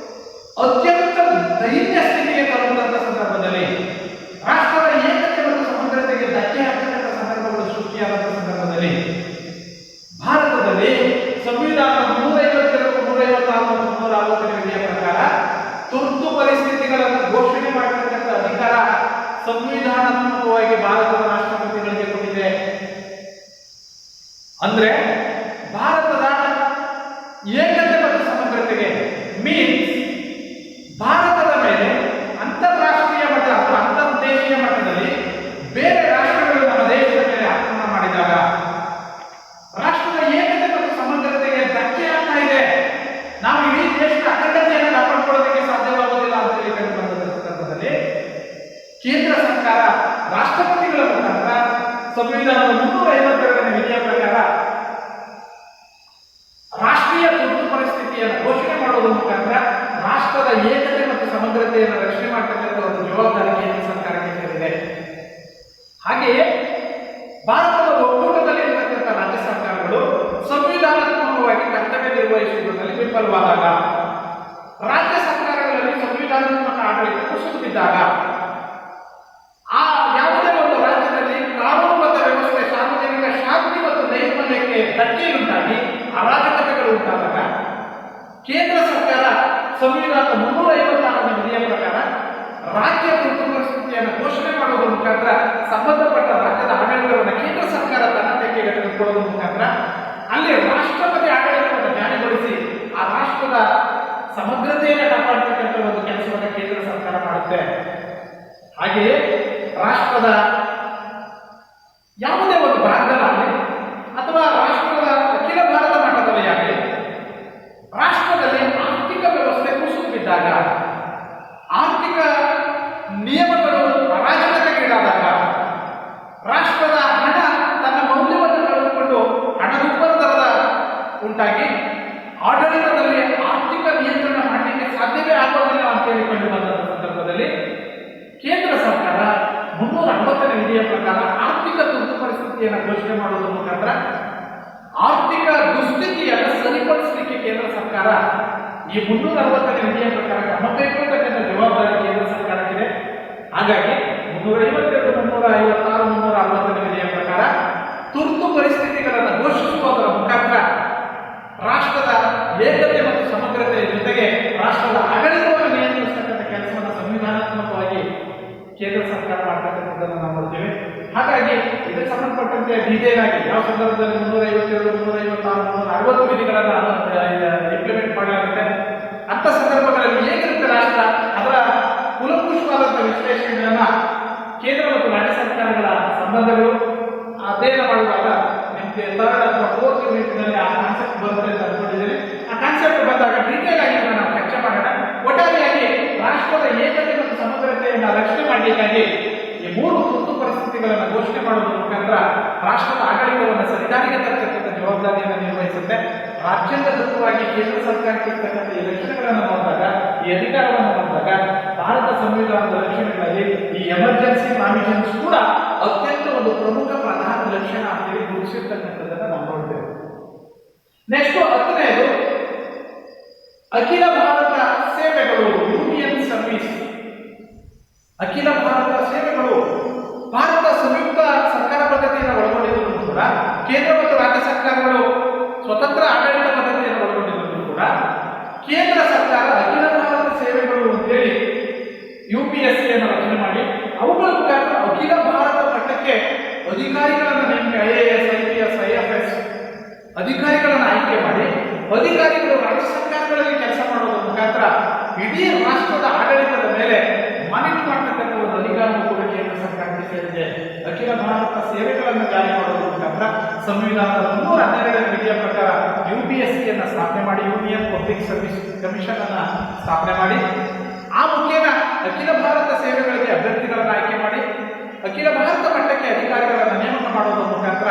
ಅತ್ಯಂತ ದೈನ್ಯ ಸ್ಥಿತಿಗೆ ತರುವಂತಹ ಸಂದರ್ಭದಲ್ಲಿ, ರಾಷ್ಟ್ರದ ಏಕತೆ ಮತ್ತು ಸಮಗ್ರತೆಗೆ ಧಕ್ಕೆ ಆಗ್ತಕ್ಕಂಥ ಸಂದರ್ಭಗಳು ಸೃಷ್ಟಿಯಾದಂತಹ ಸಂದರ್ಭದಲ್ಲಿ ಭಾರತದಲ್ಲಿ ಸಂವಿಧಾನದ 352, 356 ಮತ್ತು 360ನೇ ವಿಧಿಯ ಪ್ರಕಾರ ತುರ್ತು ಪರಿಸ್ಥಿತಿಗಳನ್ನು ಘೋಷಣೆ ಮಾಡತಕ್ಕಂಥ ಅಧಿಕಾರ ಸಂವಿಧಾನಾತ್ಮಕವಾಗಿ ಭಾರತದ ರಾಷ್ಟ್ರಪತಿಗಳಿಗೆ ಕೊಟ್ಟಿದೆ. ಅಂದ್ರೆ ಭಾರತದ ಏಕತೆ ಮತ್ತು ಸಮಗ್ರತೆಗೆ ಮೀನ್ಸ್ ಭಾರತದ ಮೇಲೆ ಅಂತಾರಾಷ್ಟ್ರೀಯ ಮಟ್ಟ ಅಥವಾ ಅಂತರ್ದೇಶೀಯ ಮಟ್ಟದಲ್ಲಿ ಬೇರೆ ರಾಷ್ಟ್ರಗಳು ನಮ್ಮ ದೇಶದ ಮೇಲೆ ಆಕ್ರಮಣ ಮಾಡಿದಾಗ ರಾಷ್ಟ್ರದ ಏಕತೆ ಮತ್ತು ಸಮಗ್ರತೆಗೆ ಧಕ್ಕೆ ಆಗ್ತಾ ಇದೆ, ನಾವು ಇಡೀ ದೇಶದ ಅಖಂಡತೆಯನ್ನು ಕಾಪಾಡಿಕೊಳ್ಳೋದಕ್ಕೆ ಸಾಧ್ಯವಾಗುವುದಿಲ್ಲ ಅಂತ ಹೇಳಿ ಕಂಡುಬಂದ ಸಂದರ್ಭದಲ್ಲಿ ಕೇಂದ್ರ ಸರ್ಕಾರ ರಾಷ್ಟ್ರಪತಿಗಳ ಮುಖಾಂತರ ಸಂವಿಧಾನದ 352ನೇ ವಿಧಿಯ ಪ್ರಕಾರ ರಾಷ್ಟ್ರೀಯ ತುರ್ತು ಪರಿಸ್ಥಿತಿಯನ್ನು ಘೋಷಣೆ ಮಾಡುವುದರ ಮುಖಾಂತರ ರಾಷ್ಟ್ರದ ಏಕತೆ ಮತ್ತು ಸಮಗ್ರತೆಯನ್ನು ರಕ್ಷಣೆ ಮಾಡತಕ್ಕಂಥ ಒಂದು ಜವಾಬ್ದಾರಿ ಕೇಂದ್ರ ಸರ್ಕಾರಕ್ಕೆ ಸೇರಿದೆ. ಹಾಗೆಯೇ ಭಾರತದ ಒಕ್ಕೂಟದಲ್ಲಿ ಇರತಕ್ಕಂಥ ರಾಜ್ಯ ಸರ್ಕಾರಗಳು ಸಂವಿಧಾನಾತ್ಮಕವಾಗಿ ಕರ್ತವ್ಯ ನಿರ್ವಹಿಸುವುದರಲ್ಲಿ ವಿಫಲವಾದಾಗ, ರಾಜ್ಯ ಸರ್ಕಾರಗಳಲ್ಲಿ ಸಂವಿಧಾನಾತ್ಮಕ ಆಡಳಿತ ಕುಸಿದು ಬಿದ್ದಾಗ, ಆ ಯಾವುದೇ ಒಂದು ರಾಜ್ಯದಲ್ಲಿ ಕಾನೂನುಬದ್ಧ ವ್ಯವಸ್ಥೆ, ಸಾರ್ವಜನಿಕ ಶಾಂತಿ ಮತ್ತು ನೈರ್ಮಲ್ಯಕ್ಕೆ ಧಕ್ಕೆ ಉಂಟಾಗಿ ಅರಾಜಕತೆಗಳು ಉಂಟಾದಾಗ ಕೇಂದ್ರ ಸರ್ಕಾರ ಸಂವಿಧಾನದ 356ನೇ ವಿಧಿಯ ಪ್ರಕಾರ ರಾಜ್ಯ ತುರ್ತು ಪರಿಸ್ಥಿತಿಯನ್ನು ಘೋಷಣೆ ಮಾಡುವುದರ ಮುಖಾಂತರ ಸಂಬಂಧಪಟ್ಟ ರಾಜ್ಯದ ಆಡಳಿತವನ್ನು ಕೇಂದ್ರ ಸರ್ಕಾರ ತನ್ನ ತೆಗೆಗೆ ತೆಗೆದುಕೊಳ್ಳುವುದರ ಮುಖಾಂತರ ಅಲ್ಲಿ ರಾಷ್ಟ್ರಪತಿ ಆಡಳಿತವನ್ನು ಜಾರಿಗೊಳಿಸಿ ಆ ರಾಷ್ಟ್ರದ ಸಮಗ್ರತೆಯನ್ನು ಕಾಪಾಡತಕ್ಕಂಥ ಒಂದು ಕೆಲಸವನ್ನು ಕೇಂದ್ರ ಸರ್ಕಾರ ಮಾಡುತ್ತೆ. ಹಾಗೆಯೇ ರಾಷ್ಟ್ರದ ಯಾವುದೇ ಒಂದು ಭಾಗದಲ್ಲಾಗಲಿ ಅಥವಾ ರಾಷ್ಟ್ರದ ಅಖಿಲ ಭಾರತ ಮಟ್ಟದಲ್ಲಿ ಆಗಲಿ ರಾಷ್ಟ್ರದಲ್ಲಿ ಆರ್ಥಿಕ ವ್ಯವಸ್ಥೆ ಕುಸಿದು ಬಿದ್ದಾಗ, ಆರ್ಥಿಕ ನಿಯಮಗಳು ಅರಾಜಕತೆಗೀಡಾದಾಗ, ರಾಷ್ಟ್ರದ ಹಣ ತನ್ನ ಮೌಲ್ಯವನ್ನು ಕಳೆದುಕೊಂಡು ಹಣದುಬ್ಬರದ ಉಂಟಾಗಿ ಆಡಳಿತದಲ್ಲಿ ಆರ್ಥಿಕ ನಿಯಂತ್ರಣ ಮಾಡಲಿಕ್ಕೆ ಸಾಧ್ಯವೇ ಆಗೋದಿಲ್ಲ ಅಂತ ಹೇಳಿಕೊಂಡು ಬಂದಂಥ ಸಂದರ್ಭದಲ್ಲಿ ಕೇಂದ್ರ ಸರ್ಕಾರ 360ನೇ ವಿಧಿಯ ಪ್ರಕಾರ ಆರ್ಥಿಕ ತುರ್ತು ಪರಿಸ್ಥಿತಿಯನ್ನು ಘೋಷಣೆ ಮಾಡುವುದರ ಮುಖಾಂತರ ಆರ್ಥಿಕ ದುಸ್ಥಿತಿಯನ್ನು ಸರಿಪಡಿಸಲಿಕ್ಕೆ ಕೇಂದ್ರ ಸರ್ಕಾರ ಈ 360ನೇ ವಿಧಿಯ ಪ್ರಕಾರ ಕ್ರಮ ಕೈಗೊಳ್ಳತಕ್ಕಂಥ ಜವಾಬ್ದಾರಿ ಕೇಂದ್ರ ಸರ್ಕಾರಕ್ಕಿದೆ. ಹಾಗಾಗಿ 352, 356, 360ನೇ ವಿಧಿಯ ಪ್ರಕಾರ ತುರ್ತು ಪರಿಸ್ಥಿತಿಗಳನ್ನು ಘೋಷಿಸುವುದರ ಮುಖಾಂತರ ರಾಷ್ಟ್ರದ ಏಕತೆ ಮತ್ತು ಸಮಗ್ರತೆಯ ಜೊತೆಗೆ ರಾಷ್ಟ್ರದ ಆಡಳಿತವನ್ನು ನಿಯಂತ್ರಿಸತಕ್ಕಂಥ ಕೆಲಸವನ್ನು ಸಂವಿಧಾನಾತ್ಮಕವಾಗಿ ಕೇಂದ್ರ ಸರ್ಕಾರ ಮಾಡ್ತಕ್ಕಂಥದ್ದನ್ನು ನಾವು ನೋಡ್ತೇವೆ. ಹಾಗಾಗಿ ಇದಕ್ಕೆ ಸಂಬಂಧಪಟ್ಟಂತೆ ಡೀಟೇಲ್ ಆಗಿ ಯಾವ ಸಂದರ್ಭದಲ್ಲಿ 352, 356, 360 ವಿಧಿಗಳನ್ನು ಇಂಪ್ಲಿಮೆಂಟ್ ಮಾಡಲಾಗುತ್ತೆ, ಅಂಥ ಸಂದರ್ಭಗಳಲ್ಲಿ ಹೇಗಿರುತ್ತೆ ರಾಷ್ಟ್ರ, ಅದರ ಕುಲಂಕುಷವಾದಂಥ ವಿಶ್ಲೇಷಣೆಗಳನ್ನ ಕೇಂದ್ರ ಮತ್ತು ರಾಜ್ಯ ಸರ್ಕಾರಗಳ ಸಂಬಂಧಗಳು ಅಧ್ಯಯನ ಮಾಡುವಾಗ ನಿಮಗೆ 3rd ಅಥವಾ 4th ಯೂನಿಟ್ನಲ್ಲಿ ಆ ಕಾನ್ಸೆಪ್ಟ್ ಬರುತ್ತೆ ಅಂತ ಅನ್ಕೊಂಡಿದ್ದೀರಿ. ಆ ಕಾನ್ಸೆಪ್ಟ್ ಬಂದಾಗ ಡೀಟೇಲ್ ಆಗಿ ನಾವು ಚರ್ಚೆ ಮಾಡೋಣ. ಒಟ್ಟಾರೆಯಾಗಿ ರಾಷ್ಟ್ರದ ಏಕತೆ ಮತ್ತು ಸಮಗ್ರತೆಯನ್ನು ರಕ್ಷಣೆ ಮಾಡಲಿಕ್ಕಾಗಿ ಈ 3 ತುರ್ತು ಪರಿಸ್ಥಿತಿಗಳನ್ನು ಘೋಷಣೆ ಮಾಡುವುದರ ಮುಖಾಂತರ ರಾಷ್ಟ್ರದ ಆಡಳಿತವನ್ನು ಸರಿದಾರಿಗೆ ತರತಕ್ಕಂಥ ಜವಾಬ್ದಾರಿಯನ್ನು ನಿರ್ವಹಿಸುತ್ತೆ. ರಾಜ್ಯಾಂಗದತ್ತವಾಗಿ ಕೇಂದ್ರ ಸರ್ಕಾರಕ್ಕೆ ಇರ್ತಕ್ಕಂಥ ಈ ರಕ್ಷಣೆಗಳನ್ನು ನೋಡಿದಾಗ, ಈ ಅಧಿಕಾರವನ್ನು ನೋಡಿದಾಗ ಭಾರತ ಸಂವಿಧಾನದ ರಕ್ಷಣೆಗಳಲ್ಲಿ ಈ ಎಮರ್ಜೆನ್ಸಿ ಪ್ರಾವಿಷನ್ಸ್ ಕೂಡ ಅತ್ಯಂತ ಒಂದು ಪ್ರಮುಖ ಪ್ರಧಾನ ಲಕ್ಷಣ ಅಂತೇಳಿ ಗುರುತಿಸಿರ್ತಕ್ಕಂಥದ್ದನ್ನು ನಾವು ನೋಡ್ತೇವೆ. ನೆಕ್ಸ್ಟ್ 10ನೇದು ಅಖಿಲ ಭಾರತ ಸೇವೆಗಳು, ಯೂನಿಯನ್ ಸರ್ವಿಸ್. ಅಖಿಲ ಭಾರತ ಸೇವೆಗಳು ಭಾರತ ಸಂಯುಕ್ತ ಸರ್ಕಾರ ಪದ್ಧತಿಯನ್ನು ಒಳಗೊಂಡಿದ್ದರೂ ಕೂಡ, ಕೇಂದ್ರ ಮತ್ತು ರಾಜ್ಯ ಸರ್ಕಾರಗಳು ಸ್ವತಂತ್ರ ಆಡಳಿತ ಪದ್ಧತಿಯನ್ನು ಒಳಗೊಂಡಿದ್ದರೂ ಕೂಡ ಕೇಂದ್ರ ಸರ್ಕಾರ ಅಖಿಲ ಭಾರತ ಸೇವೆಗಳು ಅಂತೇಳಿ UPSC ಅನ್ನು ರಚನೆ ಮಾಡಿ ಅವುಗಳ ಮುಖಾಂತರ ಅಖಿಲ ಭಾರತ ಮಟ್ಟಕ್ಕೆ ಅಧಿಕಾರಿಗಳನ್ನು ನೇಮಕ, IAS, IPS, IFS ಅಧಿಕಾರಿಗಳನ್ನು ಆಯ್ಕೆ ಮಾಡಿ ಅಧಿಕಾರಿಗಳು ರಾಜ್ಯ ಸರ್ಕಾರಗಳಲ್ಲಿ ಕೆಲಸ ಮಾಡುವುದರ ಮುಖಾಂತರ ಇಡೀ ರಾಷ್ಟ್ರದ ಆಡಳಿತದ ಮೇಲೆ ಮಾನಿಟರ್ ಮಾಡತಕ್ಕಂಥ ಒಂದು ಅಧಿಕಾರವು ಕೂಡ ಕೇಂದ್ರ ಸರ್ಕಾರಕ್ಕೆ ಸೇರಿದೆ. ಅಖಿಲ ಭಾರತ ಸೇವೆಗಳನ್ನು ಜಾರಿ ಮಾಡುವುದರ ಮುಖಾಂತರ ಸಂವಿಧಾನದ 312ನೇ ವಿಧಿಯ ಪ್ರಕಾರ UPSC ಅನ್ನು ಸ್ಥಾಪನೆ ಮಾಡಿ, ಯೂನಿಯನ್ ಪಬ್ಲಿಕ್ ಸರ್ವಿಸ್ ಕಮಿಷನ್ ಅನ್ನು ಸ್ಥಾಪನೆ ಮಾಡಿ, ಆ ಮುಖೇನ ಅಖಿಲ ಭಾರತ ಸೇವೆಗಳಿಗೆ ಅಭ್ಯರ್ಥಿಗಳನ್ನು ಆಯ್ಕೆ ಮಾಡಿ ಅಖಿಲ ಭಾರತ ಮಟ್ಟಕ್ಕೆ ಅಧಿಕಾರಿಗಳನ್ನು ನೇಮಕ ಮಾಡುವುದರ ಮುಖಾಂತರ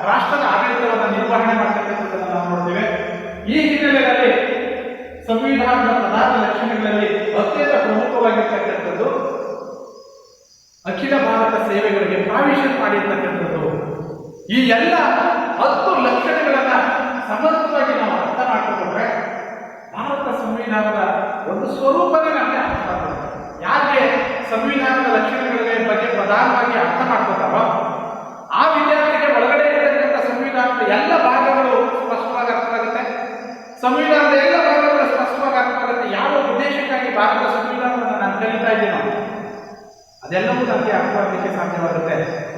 ರಾಷ್ಟ್ರದ ಆಡಳಿತವನ್ನು ನಿರ್ವಹಣೆ ಮಾಡತಕ್ಕಂಥದ್ದನ್ನು ನಾವು ನೋಡ್ತೇವೆ. ಈ ಹಿನ್ನೆಲೆಯಲ್ಲಿ ಸಂವಿಧಾನದ ಪ್ರಧಾನ ಲಕ್ಷಣಗಳಲ್ಲಿ ಅತ್ಯಂತ ಪ್ರಮುಖವಾಗಿರ್ತಕ್ಕಂಥದ್ದು ಅಖಿಲ ಭಾರತ ಸೇವೆಗಳಿಗೆ ಪ್ರಾವಿಷನ್ ಮಾಡಿರ್ತಕ್ಕಂಥದ್ದು. ಈ ಎಲ್ಲ 10 ಲಕ್ಷಣಗಳನ್ನ ಸಮರ್ಥವಾಗಿ ನಾವು ಅರ್ಥ ಮಾಡಿಕೊಂಡ್ರೆ ಭಾರತ ಸಂವಿಧಾನದ ಒಂದು ಸ್ವರೂಪನೇ ನಮಗೆ ಅರ್ಥ ಮಾಡ್ಕೊಳ್ತೇವೆ. ಯಾಕೆ ಸಂವಿಧಾನದ ಲಕ್ಷಣಗಳ ಬಗ್ಗೆ ಪ್ರಧಾನವಾಗಿ ಅರ್ಥ ಮಾಡ್ಕೊತಾರೋ ಆ ವಿದ್ಯಾರ್ಥಿಗೆ ಒಳಗಡೆ ಇರತಕ್ಕಂಥ ಸಂವಿಧಾನದ ಎಲ್ಲ ಭಾಗಗಳು ಸ್ಪಷ್ಟವಾಗಿ ಅರ್ಥವಾಗುತ್ತೆ. ಸಂವಿಧಾನದ ಎಲ್ಲ ಭಾಗಗಳು ಸ್ಪಷ್ಟವಾಗಿ ಅರ್ಥವಾಗುತ್ತೆ. ಯಾವ ಉದ್ದೇಶಕ್ಕಾಗಿ ಭಾರತ ಸಂವಿಧಾನವನ್ನು ನಾನು ಕಲಿತಾ ಇದ್ದೀನೋ ಅದೆಲ್ಲವೂ ನನಗೆ ಅರ್ಥವಾಗಲಿಕ್ಕೆ ಸಾಧ್ಯವಾಗುತ್ತೆ.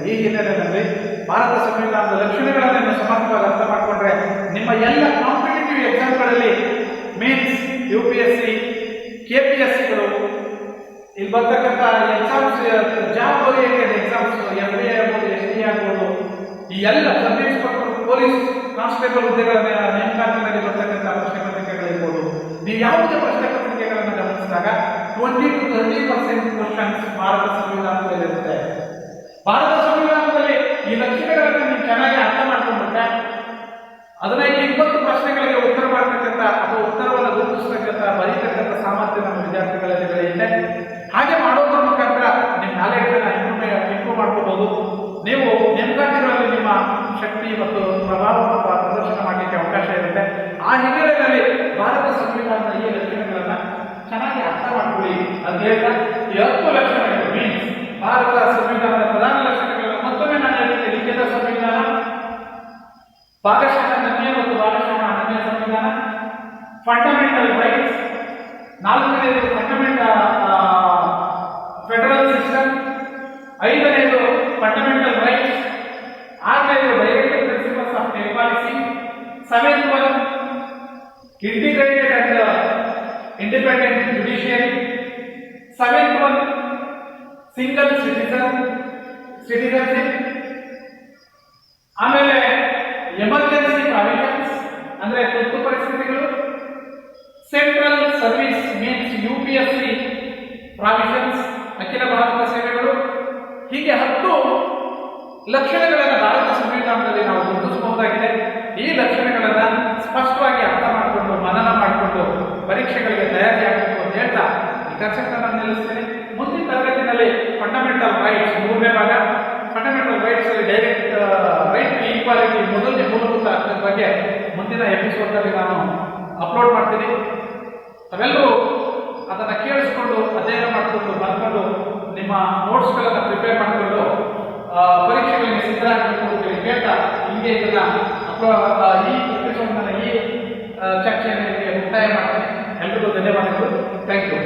ಈ ಹಿನ್ನೆಲೆಯಲ್ಲಿ ಭಾರತ ಸಂವಿಧಾನದ ಲಕ್ಷಣಗಳನ್ನು ಸಮರ್ಥವಾಗಿ ಅರ್ಥ ಮಾಡಿಕೊಂಡ್ರೆ ನಿಮ್ಮ ಎಲ್ಲ ಕಾಂಪಿಟೇಟಿವ್ ಎಕ್ಸಾಮ್ಗಳಲ್ಲಿ ಮೀನ್ಸ್ UPSC, KPSCಗಳು ಇಲ್ಲಿ ಬರ್ತಕ್ಕಂಥ exams, job oriented exams, MBA ಆಗ್ಬೋದು, SDA ಆಗ್ಬೋದು, ಈ ಎಲ್ಲ ಸಬ್ ಇನ್ಸ್ಪೆಕ್ಟರ್, ಪೊಲೀಸ್ ಕಾನ್ಸ್ಟೇಬಲ್ ಹುದ್ದೆಗಳ ನೇಮಕಾತಿಗಳಲ್ಲಿ ಬರ್ತಕ್ಕಂಥ ಪ್ರಶ್ನೆ ಪತ್ರಿಕೆಗಳಿರ್ಬೋದು, ನೀವು ಯಾವುದೇ ಪ್ರಶ್ನೆ ಪತ್ರಿಕೆಗಳನ್ನು ಗಮನಿಸಿದಾಗ 20 to 30% ಕ್ವಶನ್ಸ್ ಭಾರತ ಸಂವಿಧಾನದಲ್ಲಿರುತ್ತೆ. ಭಾರತ ಸಂವಿಧಾನದಲ್ಲಿ ಈ ಲಕ್ಷಣಗಳನ್ನು ನೀವು ಚೆನ್ನಾಗಿ ಅರ್ಥ ಮಾಡ್ಕೊಂಡ್ಬಿಟ್ರೆ 15-20 ಪ್ರಶ್ನೆಗಳಿಗೆ ಉತ್ತರ ಮಾಡತಕ್ಕಂಥ ಅಥವಾ ಉತ್ತರವನ್ನು ಗುರುತಿಸತಕ್ಕಂಥ ಬರೀತಕ್ಕಂಥ ಸಾಮರ್ಥ್ಯ ನಮ್ಮ ವಿದ್ಯಾರ್ಥಿಗಳಲ್ಲಿ ಬೆಳೆಯುತ್ತೆ. ಹಾಗೆ ಮಾಡೋದ್ರ ಮುಖಾಂತರ ನಿಮ್ಮ ನಾಲೆಡ್ಜನ್ನು ಇಂಪ್ರೂವ್ ಮಾಡ್ಕೋಬಹುದು. ನೀವು ನೇಮಕಾತಿಗಳಲ್ಲಿ ನಿಮ್ಮ ಶಕ್ತಿ ಮತ್ತು ಪ್ರಭಾವವನ್ನು ಪ್ರದರ್ಶನ ಮಾಡಲಿಕ್ಕೆ ಅವಕಾಶ ಇರುತ್ತೆ. ಆ ಹಿನ್ನೆಲೆಯಲ್ಲಿ ಭಾರತ ಸಂವಿಧಾನದ ಈ ಲಕ್ಷಣಗಳನ್ನು ಚೆನ್ನಾಗಿ ಅರ್ಥ ಮಾಡ್ಕೊಳ್ಳಿ ಅಂತ ಹೇಳ್ತಾ, ಈ 10 ಲಕ್ಷಣಗಳು ಮೀನ್ಸ್ ಭಾರತ ಸಂವಿಧಾನದ ಪ್ರಧಾನ ಲಕ್ಷಣಗಳನ್ನು ಮತ್ತೊಮ್ಮೆ ನಾನು ಹೇಳ್ತೀನಿ. ಲಿಖಿತ ಸಂವಿಧಾನ, ಭಾಗಶಃ ನನ್ಯ ಮತ್ತು ಭಾಗಶಃ ಅನನ್ಯ ಸಂವಿಧಾನ, ಫಂಡಮೆಂಟಲ್ ರೈಟ್ಸ್, 4ನೇದು ಫಂಡಮೆಂಟಲ್ ಫೆಡರಲ್ ಸಿಸ್ಟಮ್, 5ನೇದು ಫಂಡಮೆಂಟಲ್ ರೈಟ್ಸ್, 6ನೇದು directive principles of state policy, 7th one integrated and independent judiciary, 7th one single citizenship, ಆಮೇಲೆ ಎಮರ್ಜೆನ್ಸಿ ಪ್ರಾವಿಷನ್ಸ್ ಅಂದ್ರೆ ತುರ್ತು ಪರಿಸ್ಥಿತಿಗಳು, central service means UPSC provisions ಅಖಿಲ ಭಾರತ ಸೇವೆಗಳು. ಹೀಗೆ 10 ಲಕ್ಷಣಗಳನ್ನು ಭಾರತ ಸಂವಿಧಾನದಲ್ಲಿ ನಾವು ಗುರುತಿಸಬಹುದಾಗಿದೆ. ಈ ಲಕ್ಷಣಗಳನ್ನು ಸ್ಪಷ್ಟವಾಗಿ ಅರ್ಥ ಮಾಡಿಕೊಂಡು ಮನನ ಮಾಡಿಕೊಂಡು ಪರೀಕ್ಷೆಗಳಿಗೆ ತಯಾರಿಯಾಗಬೇಕು ಅಂತ ಹೇಳ್ತಾ ಈ ಕಾನ್ಸೆಪ್ಟ್ ಅನ್ನು ನಿಲ್ಲಿಸ್ತೇನೆ. ಮುಂದಿನ ತರಗತಿಯಲ್ಲಿ ಫಂಡಮೆಂಟಲ್ ರೈಟ್ಸ್ 3ನೇ ಭಾಗ, fundamental rights direct right to equality ಮೊದಲನೇ ಮೂಲಭೂತ ಹಕ್ಕದ ಬಗ್ಗೆ ಮುಂದಿನ ಎಪಿಸೋಡ್ನಲ್ಲಿ ನಾನು ಅಪ್ಲೋಡ್ ಮಾಡ್ತೀನಿ. ಅವೆಲ್ಲರೂ ಅದನ್ನು ಕೇಳಿಸ್ಕೊಂಡು ಅಧ್ಯಯನ ಮಾಡಿಕೊಂಡು ಬರ್ಕೊಂಡು ನಿಮ್ಮ ನೋಟ್ಸ್ಗಳನ್ನು ಪ್ರಿಪೇರ್ ಮಾಡಿಕೊಂಡು ಪರೀಕ್ಷೆಗಳಿಗೆ ಸಿದ್ಧರಾಗಬೇಕು ಅಂತ ಹೇಳಿ ಕೇಳ್ತಾ ಹಿಂಗೆ ಇದನ್ನ ಈ ಎಪಿಸೋಡ್ನ ಈ ಚರ್ಚೆಯನ್ನು ಮುಕ್ತಾಯ ಮಾಡ್ತೀನಿ. ಎಲ್ರಿಗೂ ಧನ್ಯವಾದಗಳು. Thank you.